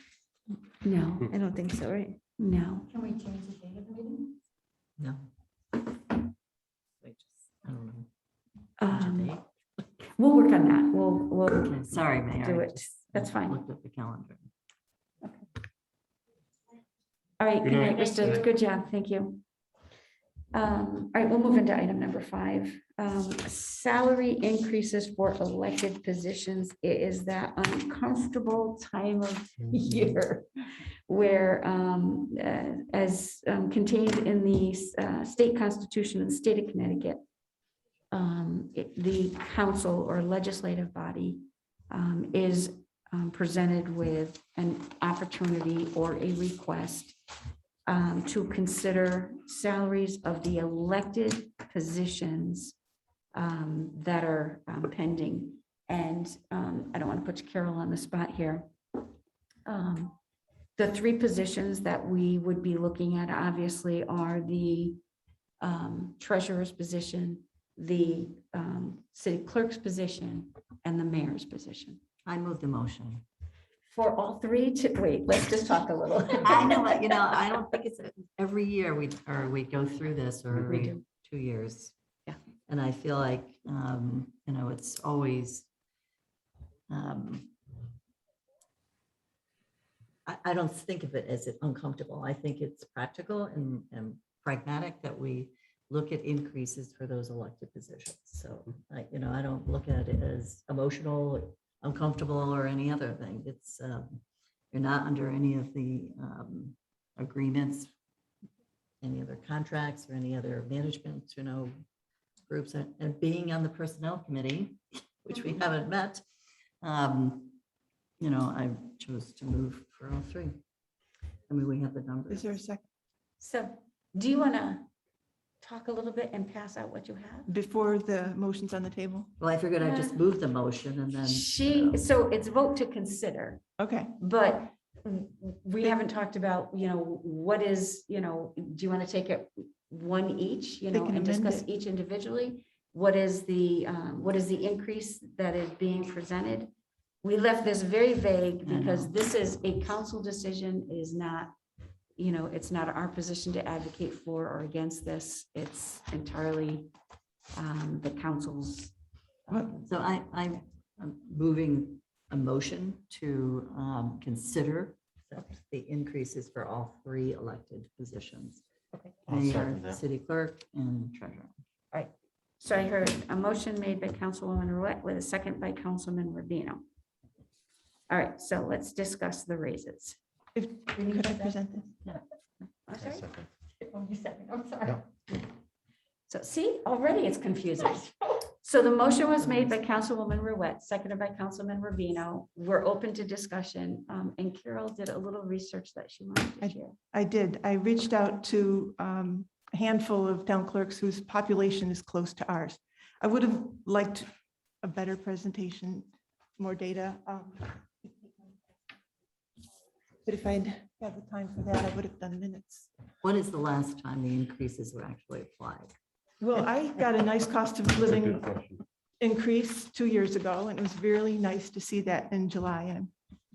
No,
I don't think so, right?
no.
Can we change the date of the meeting?
No. I don't know. Change the date.
We'll work on that. We'll
Okay, sorry, Mayor.
do
I
it.
just
That's fine.
Looked at the calendar.
All right, good
Good
night,
night.
Rista. Good job. Thank you. All right, we'll move into item number 5. Salary increases for elected positions. It is that uncomfortable time of year where, as contained in the state constitution of the state of Connecticut, the council or legislative body is presented with an opportunity or a request to consider salaries of the elected positions that are pending. And I don't want to put Carol on the spot here. The 3 positions that we would be looking at obviously are the treasurer's position, the city clerk's position, and the mayor's position.
I move the motion.
For all 3 to, wait, let's just talk a little.
I know, but I don't think it's every year we go through this or
We
every
do.
2 years.
Yeah.
And I feel like, it's always, I don't think of it as uncomfortable. I think it's practical and pragmatic that we look at increases for those elected positions. So, I don't look at it as emotional, uncomfortable, or any other thing. It's, you're not under any of the agreements, any other contracts or any other management, groups. And being on the personnel committee, which we haven't met, I chose to move for all 3. I mean, we have the numbers.
Is there a second?
So do you want to talk a little bit and pass out what you have?
Before the motion's on the table?
Well, I figured I'd just move the motion and then.
So it's vote to consider,
Okay,
but we haven't talked about, what is, do you want to take it one each,
They can
and
amend
discuss
it.
each individually? What is the increase that is being presented? We left this very vague
I
because
know.
this is a council decision. It is not, it's not our position to advocate for or against this. It's entirely the council's.
So I'm moving a motion to consider the increases for all 3 elected positions.
I'll
Mayor,
second that.
city clerk, and treasurer.
So I heard a motion made by Councilwoman Ruette with a second by Councilman Rubino. All right, so let's discuss the raises.
could I present this?
I'm
I'll
sorry.
second.
Oh, you second, I'm sorry.
Yeah.
So see, already it's confusing. So the motion was made by Councilwoman Ruette, seconded by Councilman Rubino. We're open to discussion. And Carol did a little research that she wanted to share.
I did. I reached out to a handful of town clerks whose population is close to ours. I would have liked a better presentation, more data. But if I'd had the time for that, I would have done minutes.
When is the last time the increases were actually applied?
Well, I got a nice cost of
That's a
living
good question.
increase 2 years ago, and it was really nice to see that in July, and I'm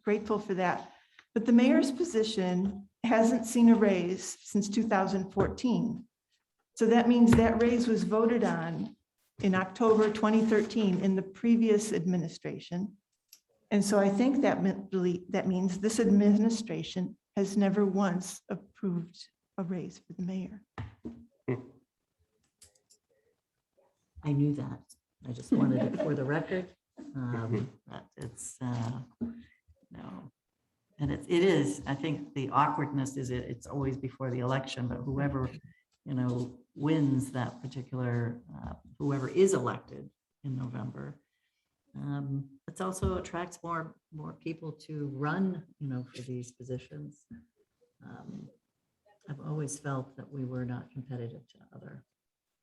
grateful for that. But the mayor's position hasn't seen a raise since 2014. So that means that raise was voted on in October 2013 in the previous administration. And so I think that means this administration has never once approved a raise for the mayor.
I knew that. I just wanted it for the record. That it's, no. And it is, I think the awkwardness is it's always before the election, but whoever, wins that particular, whoever is elected in November, it also attracts more people to run, for these positions. I've always felt that we were not competitive to other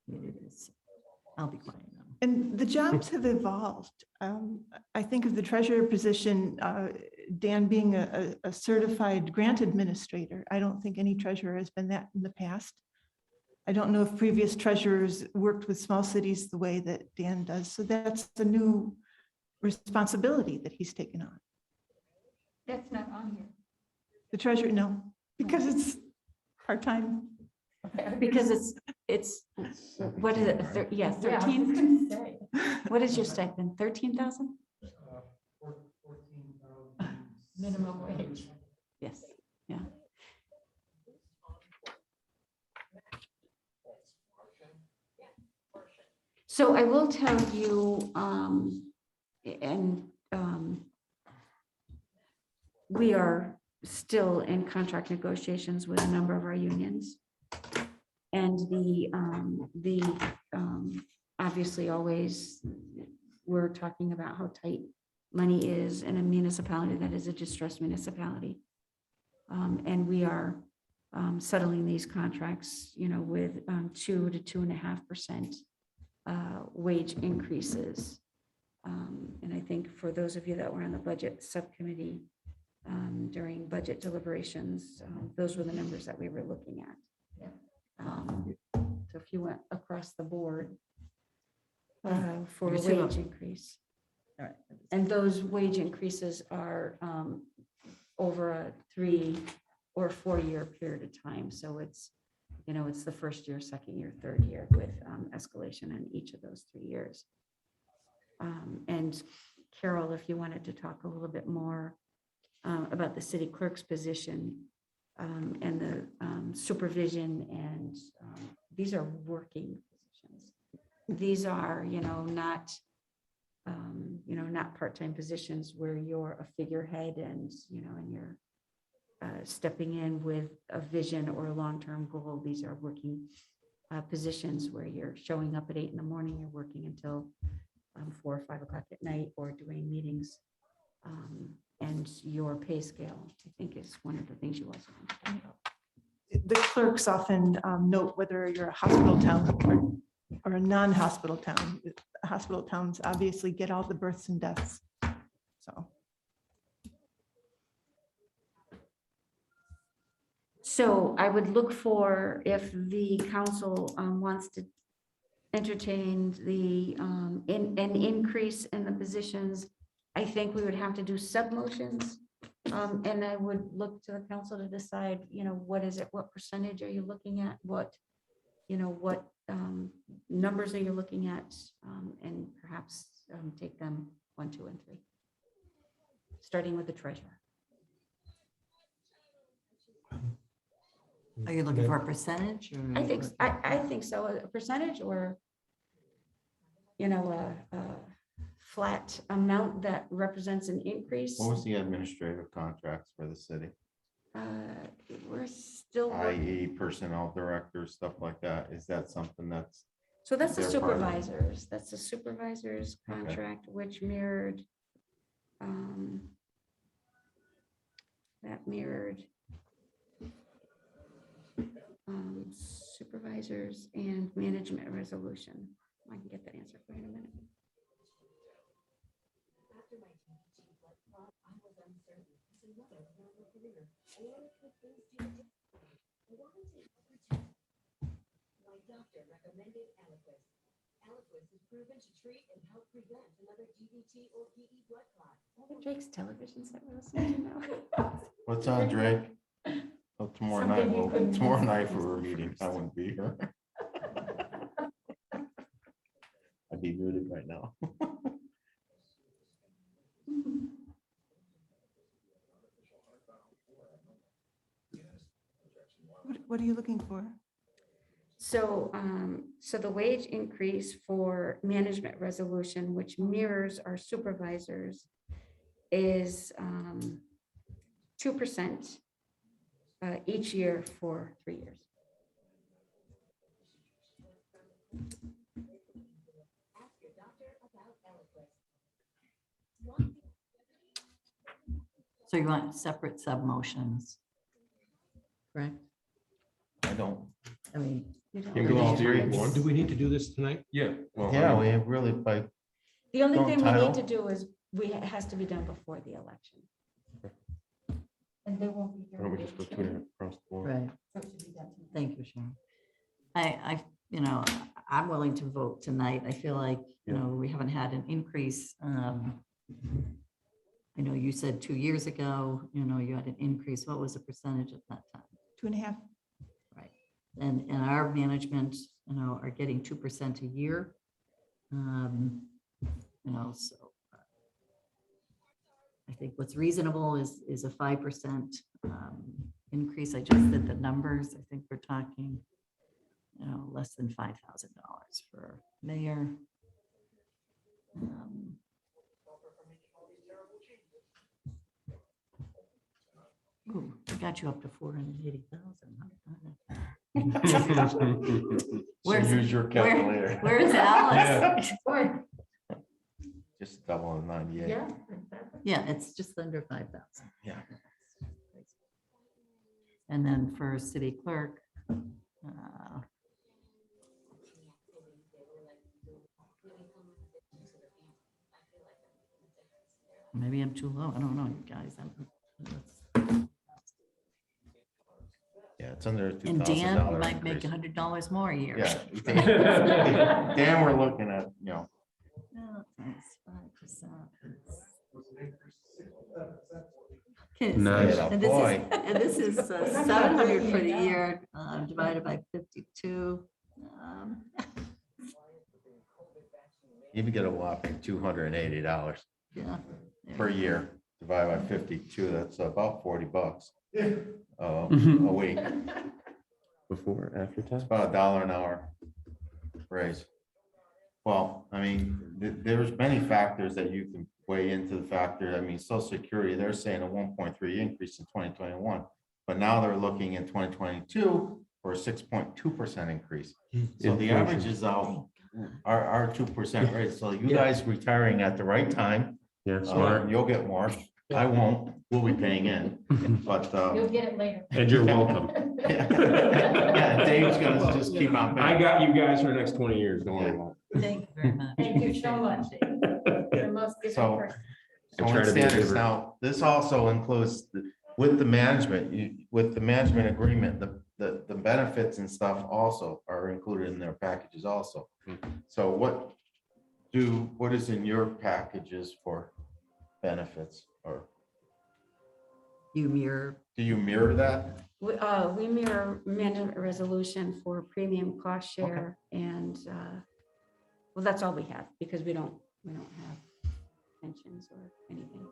communities. I'll be quiet now.
And the jobs have evolved. I think of the treasurer position, Dan being a certified grant administrator. I don't think any treasurer has been that in the past. I don't know if previous treasurers worked with small cities the way that Dan does. So that's a new responsibility that he's taken on.
That's not on here.
The treasurer, no, because it's part-time.
Because it's, what is it? Yeah, 13. What is your stipend? 13,000?
Minimum wage.
Yes, yeah. So I will tell you, we are still in contract negotiations with a number of our unions. And obviously always, we're talking about how tight money is in a municipality that is a distressed municipality. And we are settling these contracts, with 2 to 2.5% wage increases. And I think for those of you that were on the budget subcommittee during budget deliberations, those were the numbers that we were looking at. So if you went across the board for a wage increase.
All right.
And those wage increases are over a 3 or 4 year period of time. So it's, it's the first year, second year, third year with escalation in each of those 3 years. And Carol, if you wanted to talk a little bit more about the city clerk's position and the supervision, and these are working positions. These are, not part-time positions where you're a figurehead and, and you're stepping in with a vision or a long-term goal. These are working positions where you're showing up at 8 a.m, you're working until 4 or 5 o'clock at night, or doing meetings. And your pay scale, I think, is one of the things you also want to talk about.
The clerks often note whether you're a hospital town or a non-hospital town. Hospital towns obviously get all the births and deaths.
So I would look for, if the council wants to entertain an increase in the positions, I think we would have to do sub-motions. And I would look to the council to decide, what is it, what percentage are you looking at? What numbers are you looking at? And perhaps take them 1, 2, and 3. Starting with the treasurer.
Are you looking for a percentage? Or
I think so. A percentage, or, a flat amount that represents an increase.
What was the administrative contracts for the city?
We're still working.
i.e. personnel director, stuff like that. Is that something that's?
So that's the
They're part of it.
supervisors. That's the supervisor's contract, which mirrored. That mirrored supervisors and management resolution. I can get that answer for you in a minute.
My doctor recommended Aliquis. Aliquis is proven to treat and help prevent another DVT or PE blood clot.
Drake's television set we're listening to now.
What's on, Drake? Oh, tomorrow night,
Something you couldn't
tomorrow
miss.
night for a meeting, I wouldn't be here. be muted right now.
What are you looking for?
So, so the wage increase for management resolution, which mirrors our supervisors, is 2% each year for 3 years.
Ask your doctor about Eliquis.
So you want separate sub motions? Correct?
I don't,
I mean,
You don't
You
really
go all
have
three
to-
at once?
Do we need to do this tonight?
Yeah. Well, I
yeah,
mean,
we really, like,
The only
Don't
thing we
title.
need to do is, it has to be done before the election.
And they won't be
Why
here.
don't we just go 2.5 across the board?
right.
So it should be done tonight.
Thank you, Sharon. I'm willing to vote tonight. I feel like, we haven't had an increase. I know you said 2 years ago, you had an increase. What was the percentage at that time?
2.5.
Right. And our management, are getting 2% a year. So I think what's reasonable is a 5% increase. I just did the numbers. I think we're talking, less than $5,000 for mayor. Ooh, I got you up to 480,000. Where's-
use your calculator.
Where's Alice?
Just double on 98.
Yeah.
Yeah, it's just under 5,000.
Yeah.
And then for city clerk, maybe I'm too low. I don't know, you guys.
Yeah, it's under a
And Dan
$2,000
might make
increase.
$100 more a year.
Yeah. Dan, we're looking at,
No, it's 5%. Okay,
Nice.
and this is 700 for the year, divided by 52.
you get a whopping $280
Yeah.
per year, divided by 52, that's about $40 a week.
Before, after
It's
tax?
about $1 an hour raise. Well, I mean, there's many factors that you can weigh into the factor. I mean, Social Security, they're saying a 1.3 increase in 2021, but now they're looking in 2022 for a 6.2% increase. So the average is our 2% raise. So you guys retiring at the right time,
Yeah, smart.
you'll get more. I won't, we'll be paying in, but
You'll get it later.
And you're welcome.
yeah, Dave's gonna just keep on
I
paying.
got you guys for the next 20 years, don't worry about
Thank you very much.
Thank you so much. The most giving
So-
person.
So
I try
in
to be a
standards
giver.
now, this also includes with the management, with the management agreement, the benefits and stuff also are included in their packages also. So what is in your packages for benefits, or
You mirror,
do you mirror that?
We mirror management resolution for premium cost share and, well, that's all we have because we don't have pensions or anything.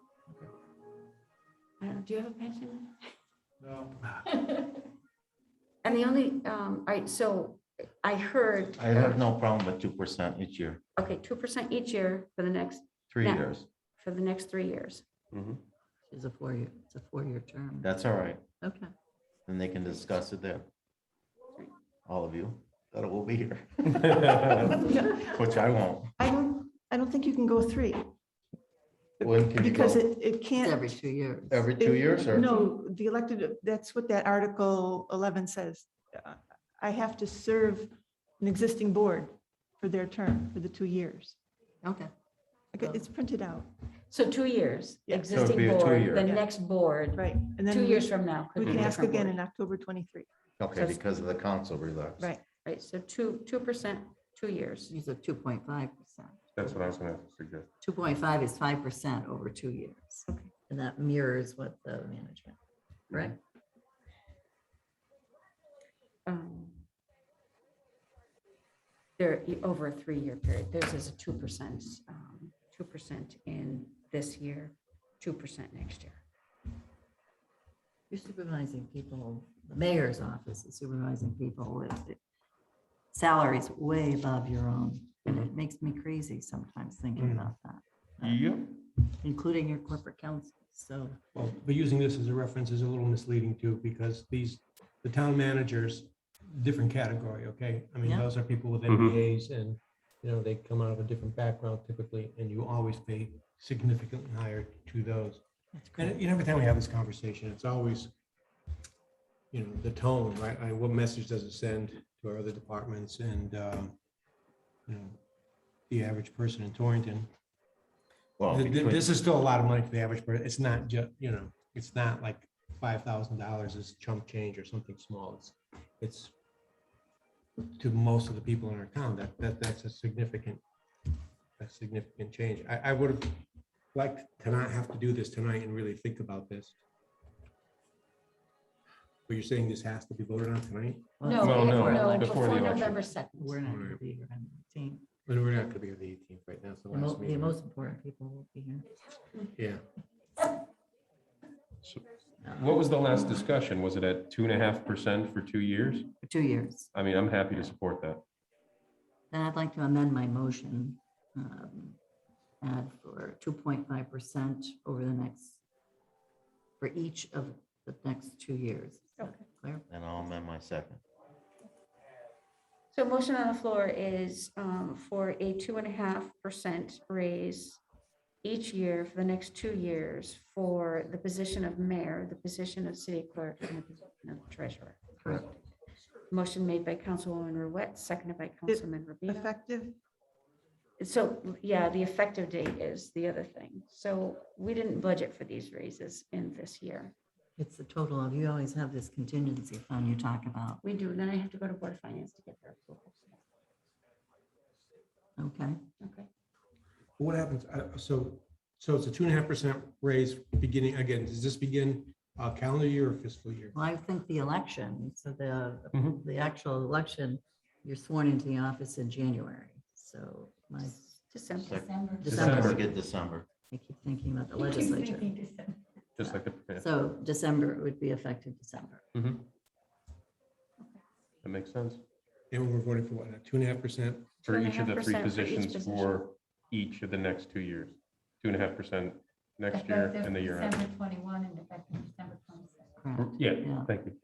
I don't know, do you have a pension?
No.
And the only, all right, so I heard.
I have no problem with 2% each year,
Okay, 2% each year for the next
3
Yeah.
years.
3 years.
Mhm.
it's a 4-year term.
That's all right.
Okay.
Then they can discuss it there. All of you that will be here, which I won't.
I don't think you can go 3
When can you
because
go?
it
It's
can't.
every 2 years.
Every 2 years or?
No, the elected, that's what that Article 11 says. I have to serve an existing board for their term, for the 2 years.
Okay.
Okay, it's printed out,
So 2 years,
Yeah.
So it'd
existing
be a
board,
2-year.
the
Yeah.
next board,
right? And then
2 years from now. could
we
be
can
a
ask
different
again
board.
in October 23.
Okay, because of the council relax.
Right.
Right, so 2%, 2 years.
These are 2.5%.
That's what I was gonna suggest.
2.5 is 5% over 2 years.
Okay.
And that mirrors what the management, right?
Um, They're over a 3-year period. Theirs is a 2%, 2% in this year, 2% next year.
You're supervising people, the mayor's office is supervising people with salaries way above your own. And it makes me crazy sometimes thinking about that.
Yep.
Including your corporate counsel, so.
Well, but using this as a reference is a little misleading too, because the town managers, different category, okay? I mean,
Yeah.
those are people with
Mhm.
MBAs and, they come out of a different background typically, and you always pay significantly higher to those.
That's great.
And every time we have this conversation, it's always, the tone, right? What message does it send to our other departments and, the average person in Torrington?
Well,
This is still a lot of money for the average person. It's not just, it's not like $5,000 is chump change or something small. It's to most of the people in our town, that's a significant change. I would have liked to not have to do this tonight and really think about this. But you're saying this has to be voted on tonight?
No,
Well, no,
no,
before the
before
election.
November 2nd.
We're not going to be here on the 18th.
But we're not gonna be here the 18th, right? That's the last
The
meeting.
most important people will be here.
Yeah.
So what was the last discussion? Was it at 2.5% for 2 years?
For 2 years.
I mean, I'm happy to support that.
Then I'd like to amend my motion, add for 2.5% over for each of the next 2 years. Is that clear?
And I'll amend my second.
So motion on the floor is for a 2.5% raise each year for the next 2 years for the position of mayor, the position of city clerk, and the position of treasurer.
Correct.
Motion made by Councilwoman Ruette, seconded by Councilman Rubino.
Effective?
So, yeah, the effective date is the other thing. So we didn't budget for these raises in this year.
It's the total of, you always have this contingency fund you talk about.
We do, then I have to go to Board of Finance to get their approval.
Okay.
Okay.
What happens, so it's a 2.5% raise beginning, again, does this begin calendar year or fiscal year?
Well, I think the election, so
Mhm.
the actual election, you're sworn into the office in January. So
December.
December.
Get December.
I keep thinking about the legislature.
Just like the,
So December would be effective December.
that makes sense.
And we're voting for what, 2.5%?
For each of the 3
2.5% for each
positions
position.
for each of the next 2 years. 2.5% next year and the year after.
December 21 and effective December 26.
Correct.
Yeah,
Yeah.
thank you.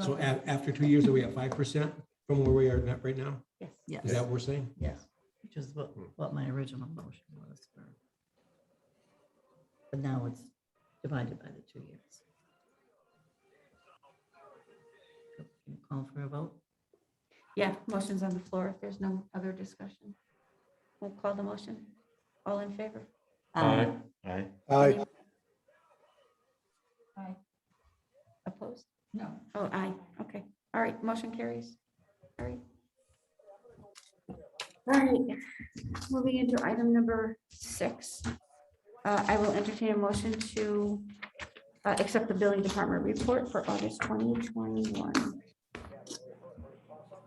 So after 2 years, are we at 5% from where we are right now?
Yes.
Yes.
Is that what we're saying?
Yes. Which is what my original motion was for. But now it's divided by the 2 years. Can you call for a vote?
Yeah, motion's on the floor. If there's no other discussion. We'll call the motion. All in favor?
Aye.
Aye.
Aye.
Aye.
Opposed?
No.
Oh, aye. Okay. All right, motion carries. All right. All right, moving into item number 6. I will entertain a motion to accept the billing department report for August 2021.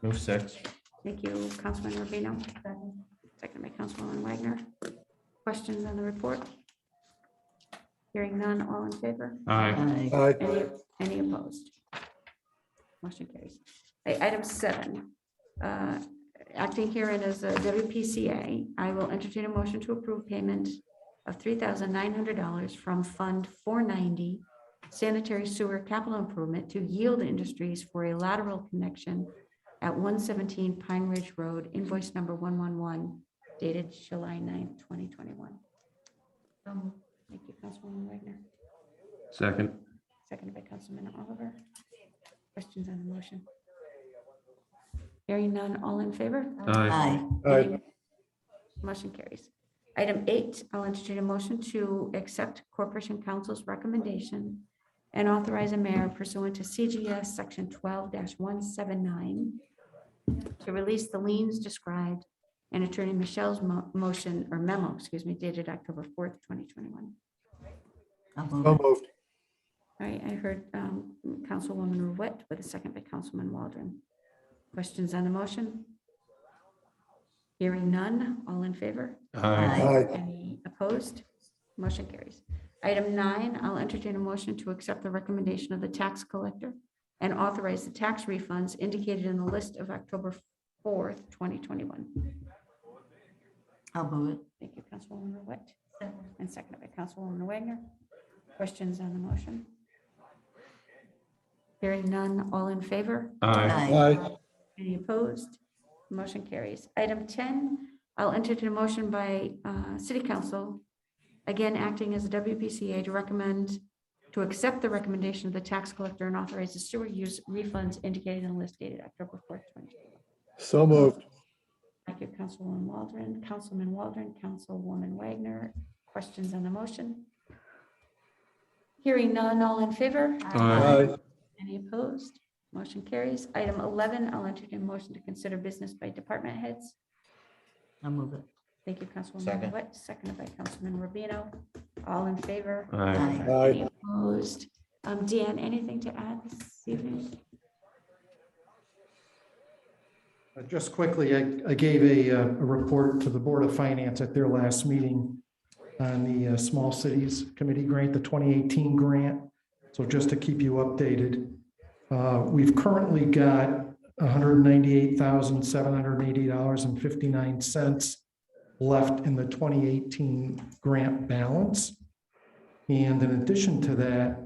Move 6.
Thank you, Councilman Rubino. Second by Councilwoman Wagner. Questions on the report? Hearing none, all in favor?
Aye.
Aye.
Any opposed? Motion carries. Item 7, acting herein as a WPCA, I will entertain a motion to approve payment of $3,900 from Fund 490 Sanitary Sewer Capital Improvement to Yield Industries for a lateral connection at 117 Pine Ridge Road, invoice number 111, dated July 9th, 2021. Thank you, Councilwoman Wagner.
Second.
Seconded by Councilman Oliver. Questions on the motion? Hearing none, all in favor?
Aye.
Aye.
Motion carries. Item 8, I'll entertain a motion to accept Corporation Council's recommendation and authorize a mayor pursuant to CGS Section 12-179 to release the liens described in Attorney Michelle's motion or memo, dated October 4th, 2021.
I'll move.
moved.
All right, I heard Councilwoman Ruette with a second by Councilman Waldron. Questions on the motion? Hearing none, all in favor?
Aye.
Any opposed? Motion carries. Item 9, I'll entertain a motion to accept the recommendation of the tax collector and authorize the tax refunds indicated in the list of October 4th, 2021.
I'll move it.
Thank you, Councilwoman Ruette. And seconded by Councilwoman Wagner. Questions on the motion? Hearing none, all in favor?
Aye.
Any opposed? Motion carries. Item 10, I'll entertain a motion by City Council, again acting as a WPCA, to recommend, to accept the recommendation of the tax collector and authorize the sewer use refunds indicated in the list dated October 4th, 2021.
So moved.
Thank you, Councilwoman Waldron, Councilman Waldron, Councilwoman Wagner. Questions on the motion? Hearing none, all in favor?
Aye.
Any opposed? Motion carries. Item 11, I'll entertain a motion to consider business by department heads.
I'll move it.
Thank you, Councilwoman
Second.
Ruette, seconded by Councilman Rubino. All in favor?
Aye.
Any opposed? Dan, anything to add this evening?
Just quickly, I gave a report to the Board of Finance at their last meeting on the Small Cities Committee grant, the 2018 grant. So just to keep you updated, we've currently got $198,780.59 left in the 2018 grant balance. And in addition to that,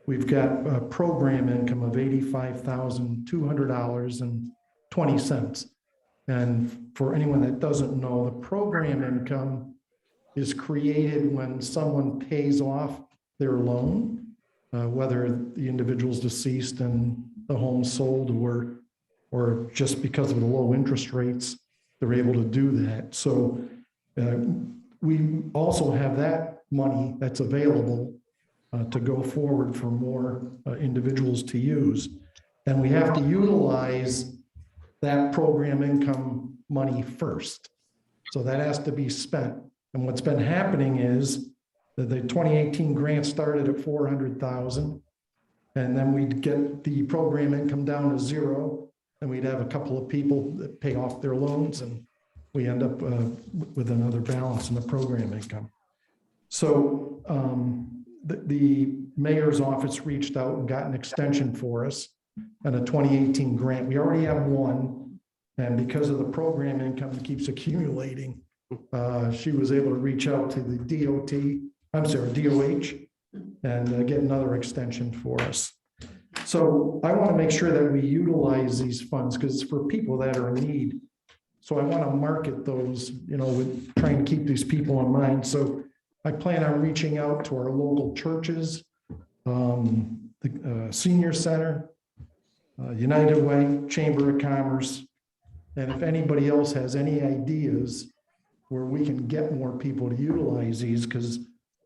we've got a program income of $85,200.20. And for anyone that doesn't know, the program income is created when someone pays off their loan, whether the individual's deceased and the home sold, or just because of the low interest rates, they're able to do that. So we also have that money that's available to go forward for more individuals to use. And we have to utilize that program income money first. So that has to be spent. And what's been happening is that the 2018 grant started at 400,000, and then we'd get the program income down to zero, and we'd have a couple of people that pay off their loans, and we end up with another balance in the program income. So the mayor's office reached out and got an extension for us on a 2018 grant. We already have one, and because of the program income that keeps accumulating, she was able to reach out to the DOH, and get another extension for us. So I want to make sure that we utilize these funds because it's for people that are in need. So I want to market those, with trying to keep these people in mind. So I plan on reaching out to our local churches, the senior center, United Way, Chamber of Commerce. And if anybody else has any ideas where we can get more people to utilize these, because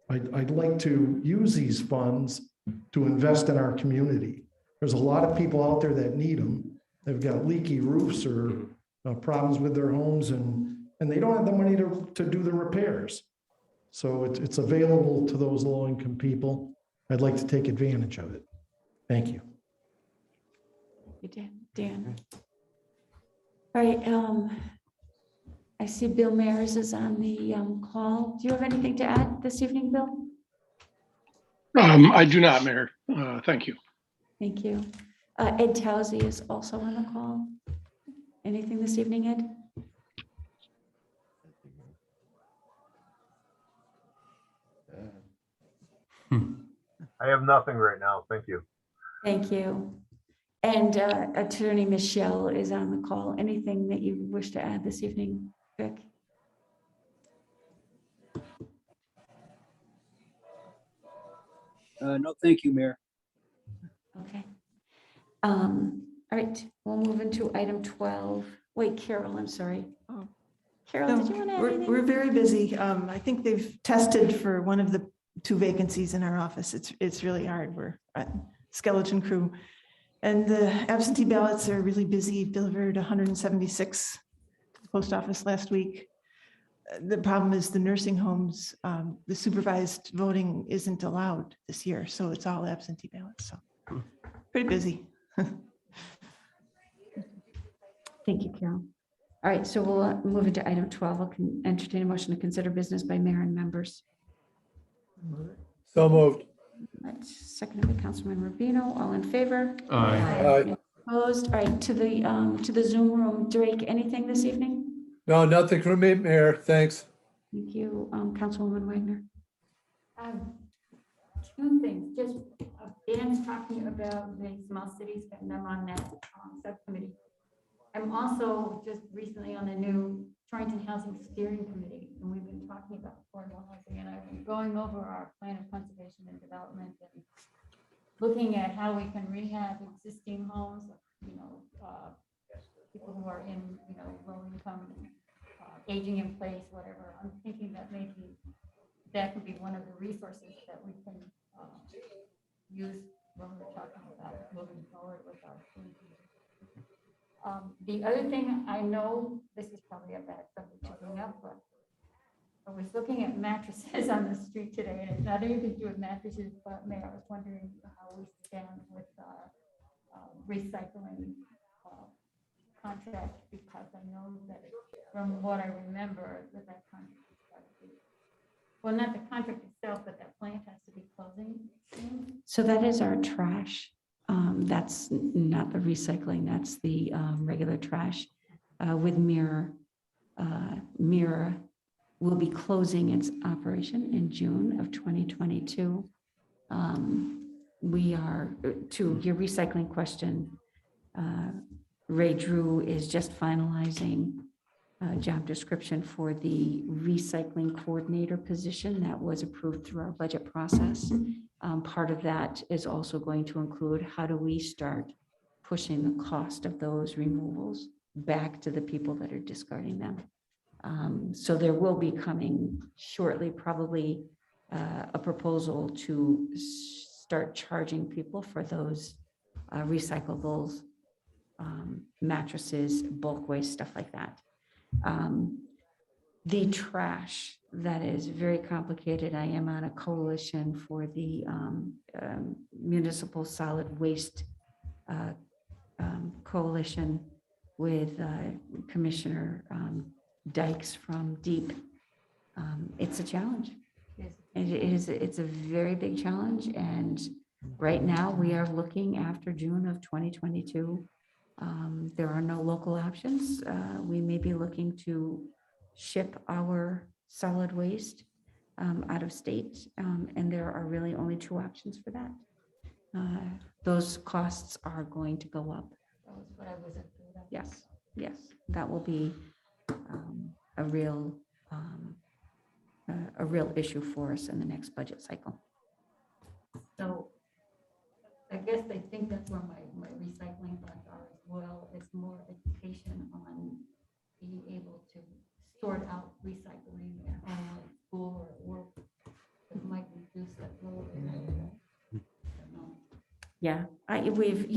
I'd like to use these funds to invest in our community. There's a lot of people out there that need them. They've got leaky roofs or problems with their homes, and they don't have the money to do the repairs. So it's available to those low-income people. I'd like to take advantage of it. Thank you.
You did, Dan. All right, I see Bill Mayers is on the call. Do you have anything to add this evening, Bill?
I do not, Mayor. Thank you.
Thank you. Ed Towsey is also on the call. Anything this evening, Ed?
I have nothing right now. Thank you.
Thank you. And Attorney Michelle is on the call. Anything that you wish to add this evening, Vic?
No, thank you, Mayor.
Okay. All right, we'll move into item 12. Wait, Carol, I'm sorry.
Oh.
Carol,
No,
did you want to add
we're
anything?
very busy. I think they've tested for one of the 2 vacancies in our office. It's really hard. We're a skeleton crew. And the absentee ballots are really busy, delivered 176 to the post office last week. The problem is the nursing homes, the supervised voting isn't allowed this year. So it's all absentee ballots. So pretty busy.
Thank you, Carol. All right, so we'll move into item 12. I'll entertain a motion to consider business by mayor and members.
So moved.
Seconded by Councilman Rubino. All in favor?
Aye.
Opposed? All right, to the Zoom room. Drake, anything this evening?
No, nothing from me, Mayor. Thanks.
Thank you, Councilwoman Wagner.
Two things, just Dan's talking about the small cities, getting them on that subcommittee. I'm also just recently on the new Torrington Housing Steering Committee, and we've been talking about affordable housing, and I've been going over our plan of conservation and development and looking at how we can rehab existing homes, people who are in, low income, aging in place, whatever. I'm thinking that maybe that could be one of the resources that we can use when we're talking about moving forward with our food. The other thing, I know this is probably a bad subject to bring up, but I was looking at mattresses on the street today, and it's not anything to do with mattresses, but Mayor, I was wondering how we stand with recycling contract, because I know that from what I remember, that contract is got to be, well, not the contract itself, but that plant has to be closing soon.
So that is our trash. That's not the recycling, that's the regular trash with Mirror. Mirror will be closing its operation in June of 2022. We are, to your recycling question, Ray Drew is just finalizing job description for the recycling coordinator position that was approved through our budget process. Part of that is also going to include how do we start pushing the cost of those removals back to the people that are discarding them. So there will be coming shortly, probably a proposal to start charging people for those recyclables, mattresses, bulk waste, stuff like that. The trash, that is very complicated. I am on a coalition for the municipal solid waste coalition with Commissioner Dykes from Deep. It's a challenge. It's a very big challenge. And right now we are looking after June of 2022. There are no local options. We may be looking to ship our solid waste out of state. And there are really only two options for that. Those costs are going to go up.
That was what I was afraid of.
Yes, yes, that will be a real issue for us in the next budget cycle.
So I guess I think that's where my recycling thoughts are as well. It's more education on being able to sort out recycling at home, at school, or at work. It might reduce that load.
Yeah, we've,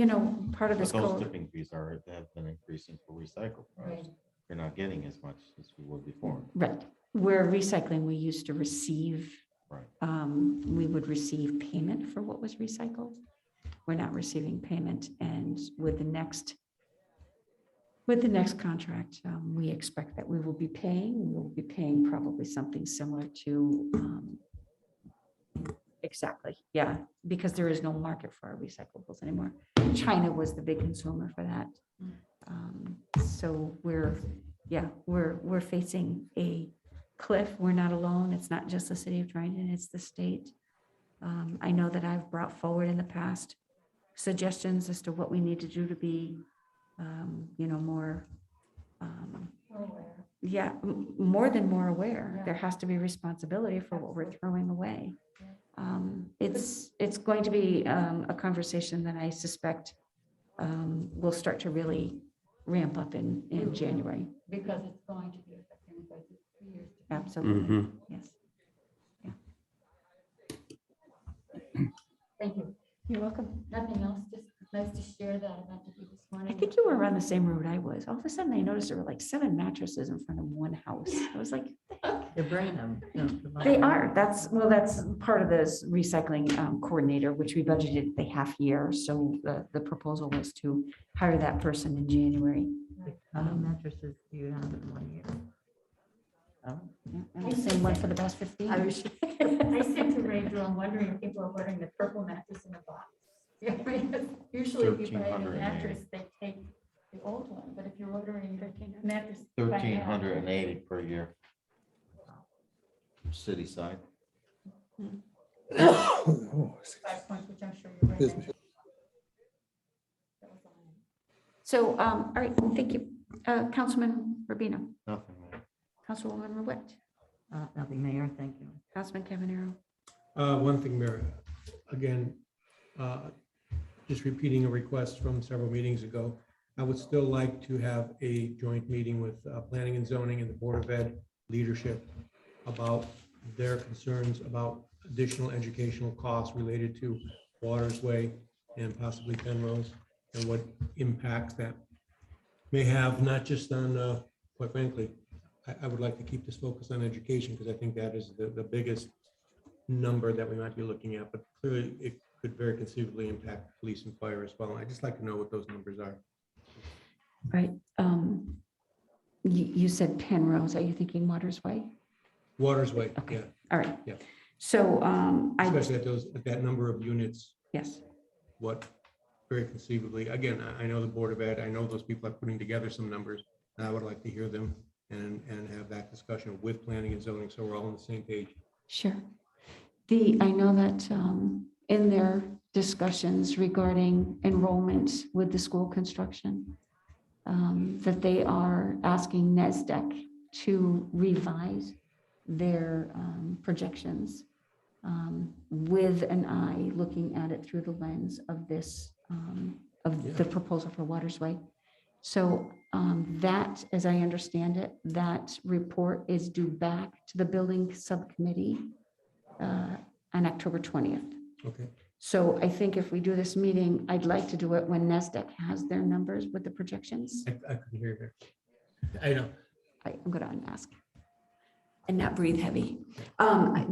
part of this
But those
code.
tipping fees have been increasing for recycle.
Right.
You're not getting as much as we were before.
Right, where recycling, we used to receive,
Right.
we would receive payment for what was recycled. We're not receiving payment, and with the next contract, we expect that we will be paying probably something similar to, exactly, yeah, because there is no market for our recyclables anymore. China was the big consumer for that. So we're facing a cliff. We're not alone. It's not just the city of Torrington, it's the state. I know that I've brought forward in the past suggestions as to what we need to do to be, more, more than more aware.
Yeah.
There has to be responsibility for what we're throwing away. It's going to be a conversation that I suspect will start to really ramp up in January.
Because it's going to be affecting the budget 3 years. to come.
Absolutely, yes.
Thank you.
You're welcome.
Nothing else, just nice to share that event with you this
I
morning.
think you were around the same road I was. All of a sudden I noticed there were like 7 mattresses in front of one house. I was like, what the
They're bringing them.
They are. That's part of this recycling coordinator, which we budgeted the half year. So the proposal was to hire that person in January.
How many mattresses do you have in 1 year? Oh,
And the same one for the past 15.
I sent to Rachel, I'm wondering if people are ordering the purple mattress in a box. Usually if you buy a new mattress, they take the old one, but if you're ordering a mattress. by half,
1,380 per year. City side.
5 points, which I'm sure you're right.
So, all right, thank you. Councilman Rubino,
Nothing, Mayor.
Councilwoman Ruette,
Nothing, Mayor, thank you.
Councilman Cavanero.
One thing, Mayor, again, just repeating a request from several meetings ago, I would still like to have a joint meeting with Planning and Zoning and the Board of Ed leadership about their concerns about additional educational costs related to Waters Way and possibly Penrose, and what impacts that may have, not just on, quite frankly, I would like to keep this focus on education, because I think that is the biggest number that we might be looking at, but clearly it could very conceivably impact police and fire as well. I'd just like to know what those numbers are.
Right. You said Penrose. Are you thinking Waters Way?
Waters Way,
Okay.
yeah,
All right.
Yeah.
So,
especially at that number of units,
yes.
what very conceivably, again, I know the Board of Ed, I know those people are putting together some numbers, and I would like to hear them and have that discussion with Planning and Zoning, so we're all on the same page.
Sure. I know that in their discussions regarding enrollment with the school construction, that they are asking NESDEC to revise their projections with an eye looking at it through the lens of this, the proposal for Waters Way. So that, as I understand it, that report is due back to the building subcommittee on October 20th.
Okay.
So I think if we do this meeting, I'd like to do it when NESDEC has their numbers with the projections.
I couldn't hear her. I know.
I'm going to unmask and not breathe heavy.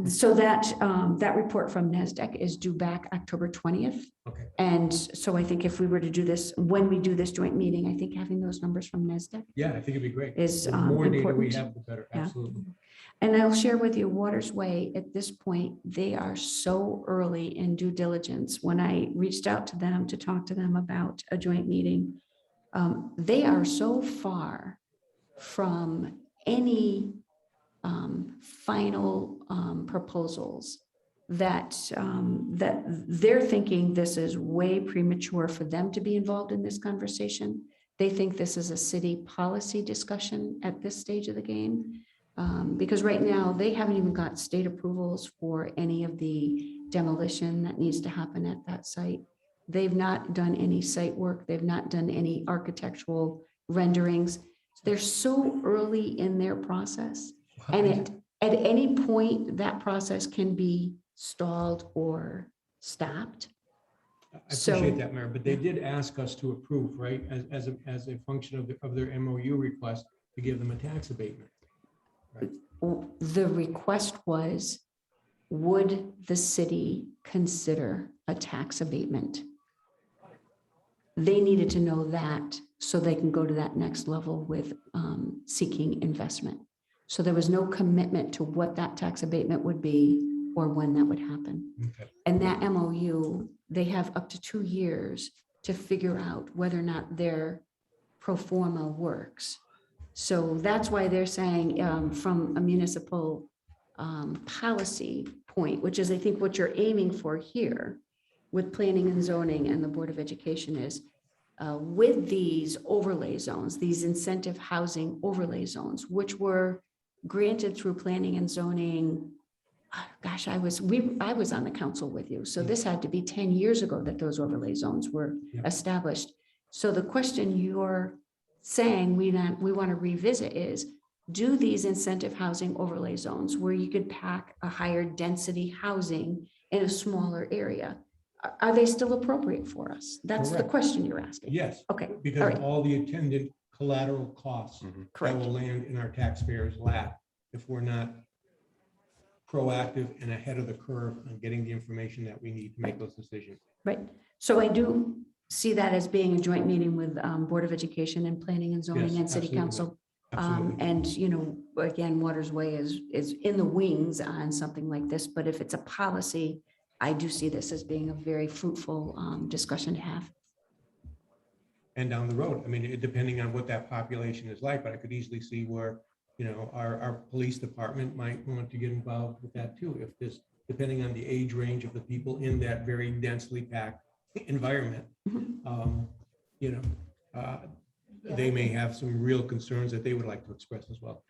So that report from NESDEC is due back October 20th.
Okay.
And so I think if we were to do this, when we do this joint meeting, I think having those numbers from NESDEC
Yeah, I think it'd be great.
is
The more data we
important.
have, the better.
Yeah.
Absolutely.
And I'll share with you, Waters Way, at this point, they are so early in due diligence. When I reached out to them to talk to them about a joint meeting, they are so far from any final proposals that they're thinking this is way premature for them to be involved in this conversation. They think this is a city policy discussion at this stage of the game. Because right now they haven't even got state approvals for any of the demolition that needs to happen at that site. They've not done any site work. They've not done any architectural renderings. They're so early in their process. And at any point, that process can be stalled or stopped.
I appreciate that, Mayor, but they did ask us to approve, right, as a function of their MOU request to give them a tax abatement. Right.
The request was, would the city consider a tax abatement? They needed to know that so they can go to that next level with seeking investment. So there was no commitment to what that tax abatement would be or when that would happen.
Okay.
And that MOU, they have up to 2 years to figure out whether or not their pro forma works. So that's why they're saying from a municipal policy point, which is I think what you're aiming for here with planning and zoning and the Board of Education is with these overlay zones, these incentive housing overlay zones, which were granted through planning and zoning. Gosh, I was on the council with you. So this had to be 10 years ago that those overlay zones were established. So the question you're saying we want to revisit is, do these incentive housing overlay zones where you could pack a higher density housing in a smaller area, are they still appropriate for us? That's the
Correct.
question you're asking.
Yes,
Okay.
because
All
of
right.
all the attendant collateral costs that
Correct.
will land in our taxpayers' lap if we're not proactive and ahead of the curve on getting the information that we need to make those decisions.
Right. So I do see that as being a joint meeting with Board of Education and Planning and Zoning
Yes,
and City
absolutely.
Council.
Absolutely.
And, again, Waters Way is in the wings on something like this, but if it's a policy, I do see this as being a very fruitful discussion to have.
And down the road, I mean, depending on what that population is like, but I could easily see where, our police department might want to get involved with that too. If this, depending on the age range of the people in that very densely packed environment, they may have some real concerns that they would like to express as well.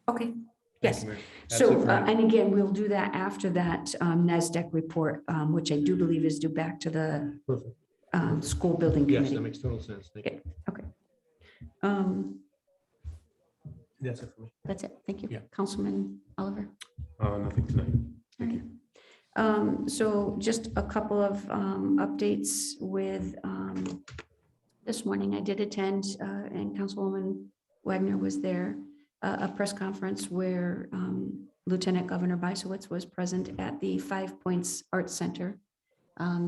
Okay.
Thank
Yes.
you, Mayor. That's
So,
it for me.
and again, we'll do that after that NASDAQ report, which I do believe is due back to the
Perfect.
school building
Yes,
committee.
that makes total sense. Thank you.
Okay. Um,
That's it for me.
That's it. Thank you.
Yeah.
Councilman Oliver.
Nothing tonight.
All right. So just a couple of updates with, this morning I did attend, and Councilwoman Wagner was there, a press conference where Lieutenant Governor Bisowitz was present at the 5 Points Arts Center,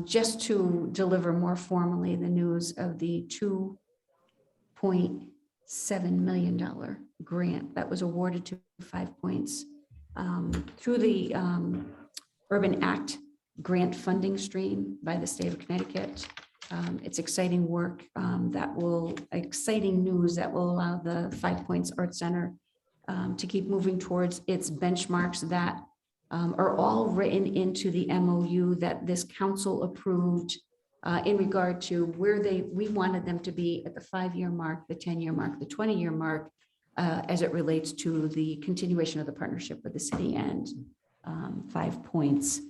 just to deliver more formally the news of the $2.7 million grant that was awarded to 5 Points through the Urban Act grant funding stream by the state of Connecticut. It's exciting work exciting news that will allow the 5 Points Art Center to keep moving towards its benchmarks that are all written into the MOU that this council approved in regard to where we wanted them to be at the 5-year mark, the 10-year mark, the 20-year mark, as it relates to the continuation of the partnership with the city and 5 Points.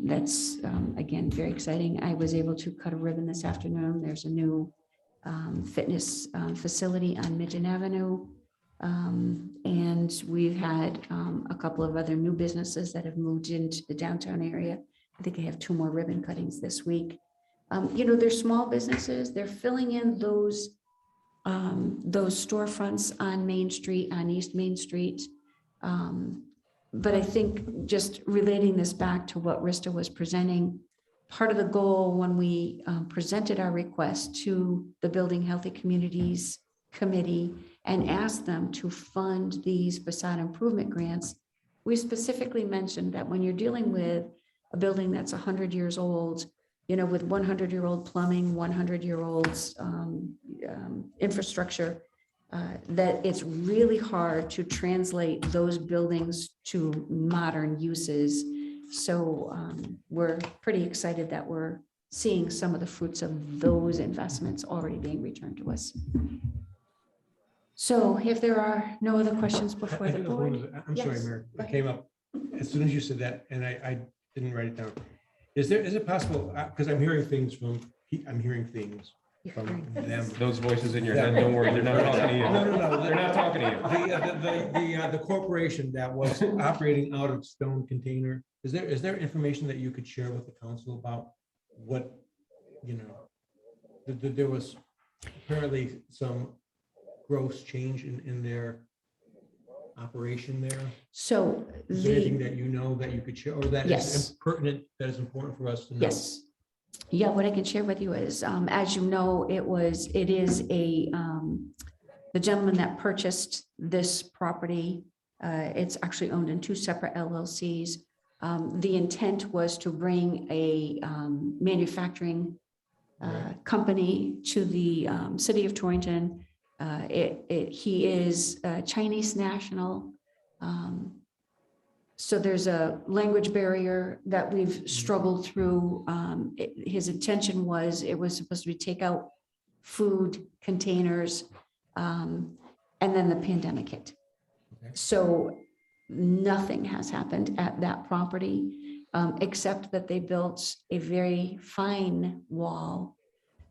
That's again, very exciting. I was able to cut a ribbon this afternoon. There's a new fitness facility on Midgeon Avenue. And we've had a couple of other new businesses that have moved into the downtown area. I think I have 2 more ribbon cuttings this week. They're small businesses. They're filling in those storefronts on Main Street, on East Main Street. But I think just relating this back to what Rista was presenting, part of the goal when we presented our request to the Building Healthy Communities Committee and asked them to fund these facade improvement grants, we specifically mentioned that when you're dealing with a building that's 100 years old, with 100-year-old plumbing, 100-year-old infrastructure, that it's really hard to translate those buildings to modern uses. So we're pretty excited that we're seeing some of the fruits of those investments already being returned to us. So if there are no other questions before the board.
I'm sorry,
Yes,
Mayor.
go
It came up as soon as you said that, and I didn't write it down. Is it possible, because I'm hearing things from them.
Those voices in your head, don't worry, they're not talking to you.
No.
They're not talking to you.
The corporation that was operating out of Stone Container, is there information that you could share with the council about what, there was apparently some gross change in their operation there?
So
Is there anything that that you could share, or that
Yes.
is pertinent, that is important for us to know?
Yes. Yeah, what I can share with you is, as you know, it is the gentleman that purchased this property. It's actually owned in 2 separate LLCs. The intent was to bring a manufacturing company to the city of Torrington. He is a Chinese national. So there's a language barrier that we've struggled through. His intention was, it was supposed to be takeout food containers, and then the pandemic hit.
Okay.
So nothing has happened at that property, except that they built a very fine wall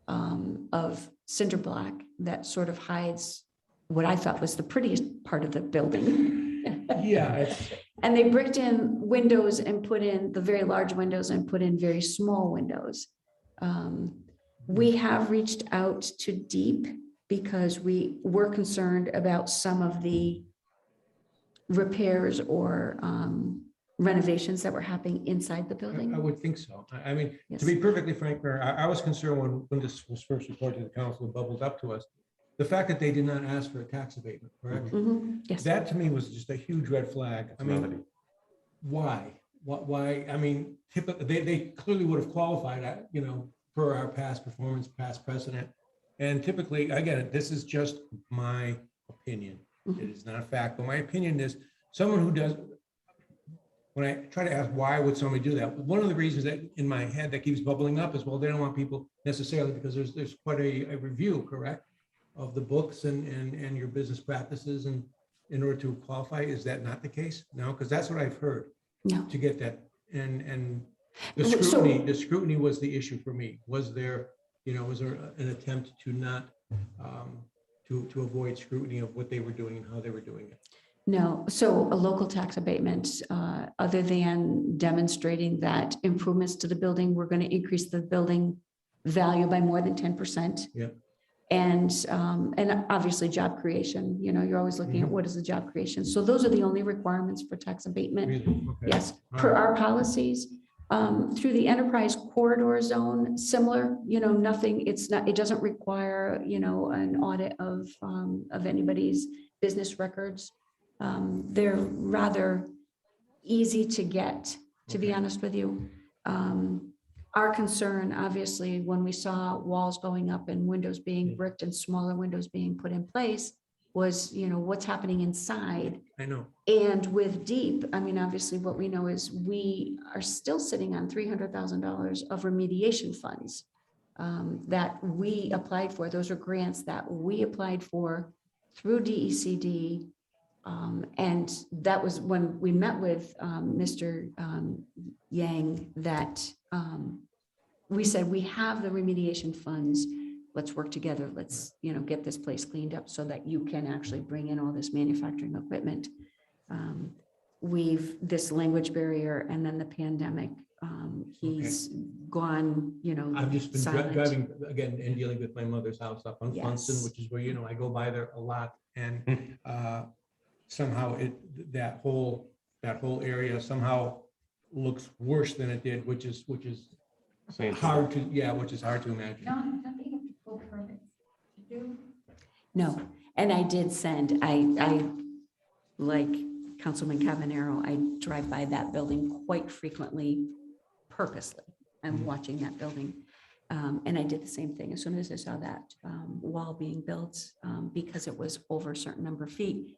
of cinder block that sort of hides what I thought was the prettiest part of the building.
Yeah.
And they bricked in windows and put in the very large windows and put in very small windows. We have reached out to Deep because we were concerned about some of the repairs or renovations that were happening inside the
I
building.
would think so. I mean,
Yes.
to be perfectly frank, Mayor, I was concerned when this was first reported to the council, and bubbled up to us. The fact that they did not ask for a tax abatement, correct?
Mhm, yes.
That to me was just a huge red flag. I mean, why? Why? I mean, typically, they clearly would have qualified, per our past performance, past precedent. And typically, again, this is just my opinion. It is not a fact, but my opinion is someone who does, when I try to ask why would somebody do that, one of the reasons that in my head that keeps bubbling up is, well, they don't want people necessarily, because there's quite a review, correct, of the books and your business practices, and in order to qualify. Is that not the case? No, because that's what I've heard.
No.
To get that, and the
So-
scrutiny was the issue for me. Was there an attempt to not to avoid scrutiny of what they were doing and how they were doing it?
No, so a local tax abatement, other than demonstrating that improvements to the building, we're going to increase the building value by more than 10%.
Yeah.
And obviously job creation, you're always looking at what is the job creation. So those are the only requirements for tax abatement.
Really? Okay.
Yes,
All
per
right.
our policies, through the enterprise corridor zone, similar, nothing, it doesn't require, an audit of anybody's business records. They're rather easy to get, to be
Okay.
honest with you. Our concern, obviously, when we saw walls going up and windows being bricked and smaller windows being put in place, was, what's happening inside.
I know.
And with deep, I mean, obviously what we know is we are still sitting on $300,000 of remediation funds that we applied for. Those are grants that we applied for through DECD. And that was when we met with Mr. Yang, that we said, we have the remediation funds. Let's work together. Let's, get this place cleaned up so that you can actually bring in all this manufacturing equipment. This language barrier and then the pandemic, he's gone,
I've just been
silent.
driving again and dealing with my mother's house up on
Yes.
Funston, which is where, I go by there a lot, and somehow that whole area somehow looks worse than it did, which is hard to imagine.
Don't they have to pull permits to do?
No, and I did send, I like Councilman Cavanero, I drive by that building quite frequently, purposely. I'm watching that building. And I did the same thing. As soon as I saw that wall being built, because it was over a certain number of feet,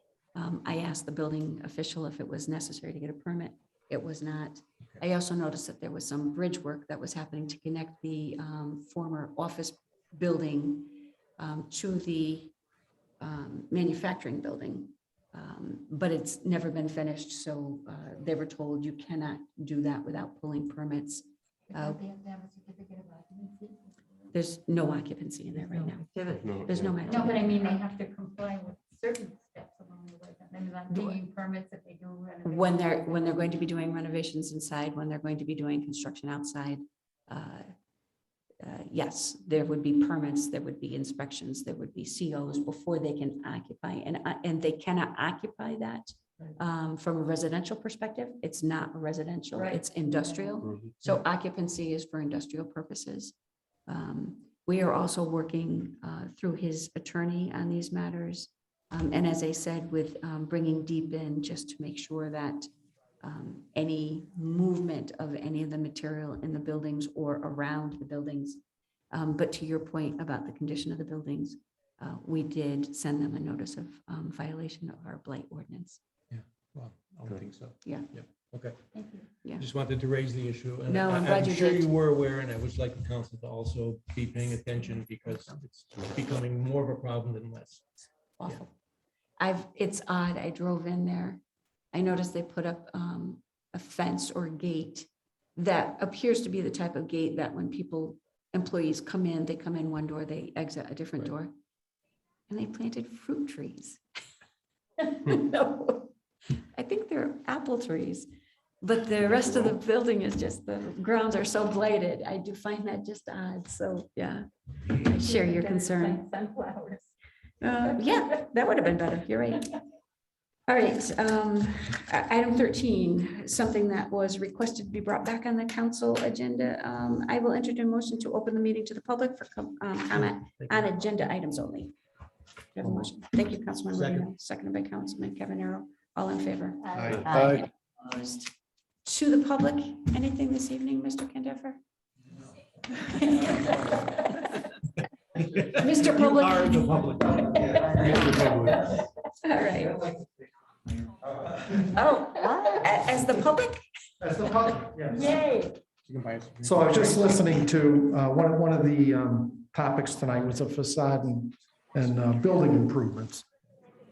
I asked the building official if it was necessary to get a permit. It was not. I also noticed that there was some bridge work that was happening to connect the former office building to the manufacturing building. But it's never been finished. So they were told you cannot do that without pulling permits.
Don't they have to have a certificate of occupancy?
There's no occupancy in there right now. There's no
No,
activity.
but I mean, they have to comply with certain steps along the way. And they're not doing permits if they do renovation.
When they're going to be doing renovations inside, when they're going to be doing construction outside, yes, there would be permits, there would be inspections, there would be COs before they can occupy, and they cannot occupy that. From a residential perspective, it's not residential, it's industrial. So occupancy is for industrial purposes. We are also working through his attorney on these matters. And as I said, with bringing deep in, just to make sure that any movement of any of the material in the buildings or around the buildings. But to your point about the condition of the buildings, we did send them a notice of violation of our blight ordinance.
Yeah, well, I don't think so.
Yeah.
Okay.
Thank you.
Yeah.
Just wanted to raise the issue. And
No, I'm glad you
sure
did.
you were aware, and I would like the council to also be paying attention, because it's becoming more of a problem than less.
Awful. It's odd. I drove in there. I noticed they put up a fence or gate that appears to be the type of gate that when employees come in, they come in one door, they exit a different door. And they planted fruit trees. No, I think they're apple trees, but the rest of the building is just, the grounds are so blighted. I do find that just odd. So, yeah, I share your concern.
Sunflowers.
Yeah, that would have been better. You're right. All right, item 13, something that was requested to be brought back on the council agenda. I will entertain a motion to open the meeting to the public for comment on agenda items only. Do you have a motion? Thank you, Councilman Marino, seconded by Councilman Cavanero. All in favor?
Aye.
Opposed? To the public, anything this evening, Mr. Candefer? Mr. Public?
You are the public. Mr. Public.
All right. Oh, as the public?
As the public, yes.
Yay.
So I was just listening to, one of the topics tonight was a facade and building improvements.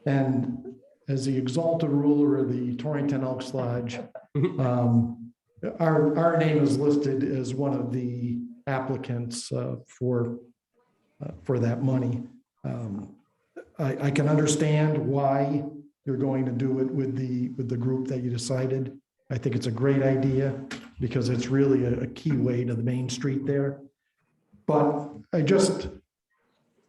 And as the exalted ruler of the Torrington Elks Lodge, our name is listed as one of the applicants for that money. I can understand why you're going to do it with the group that you decided. I think it's a great idea because it's really a key way to the main street there. But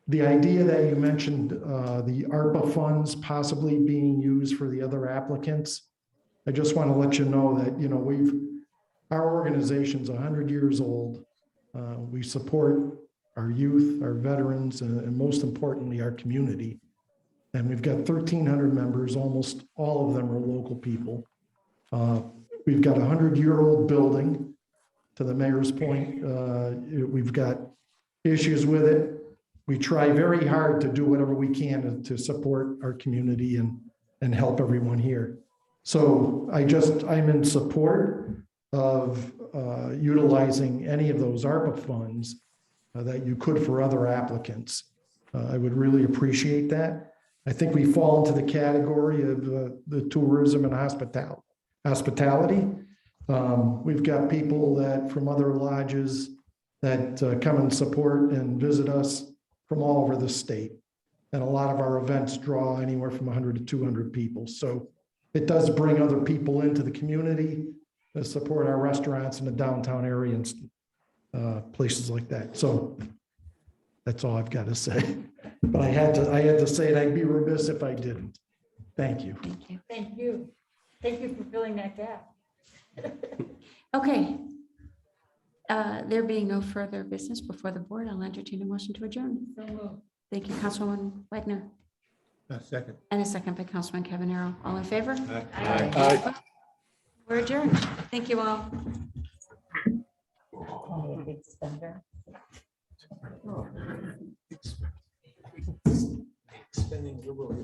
the idea that you mentioned, the ARPA funds possibly being used for the other applicants, I just want to let you know that, our organization's 100 years old. We support our youth, our veterans, and most importantly, our community. And we've got 1,300 members, almost all of them are local people. We've got a 100-year-old building, to the mayor's point. We've got issues with it. We try very hard to do whatever we can to support our community and help everyone here. So I'm in support of utilizing any of those ARPA funds that you could for other applicants. I would really appreciate that. I think we fall into the category of the tourism and hospitality. We've got people that from other lodges that come and support and visit us from all over the state. And a lot of our events draw anywhere from 100 to 200 people. So it does bring other people into the community to support our restaurants in the downtown area and places like that. So that's all I've got to say. But I had to say it. I'd be remiss if I didn't. Thank you.
Thank you.
Thank you. Thank you for filling that gap.
Okay. There being no further business before the board, I'll entertain a motion to adjourn.
So moved.
Thank you, Councilwoman Wagner,
Second.
and a second by Councilman Cavanero. All in favor?
Aye.
We're adjourned. Thank you all.
Big spender.
Spending liberally.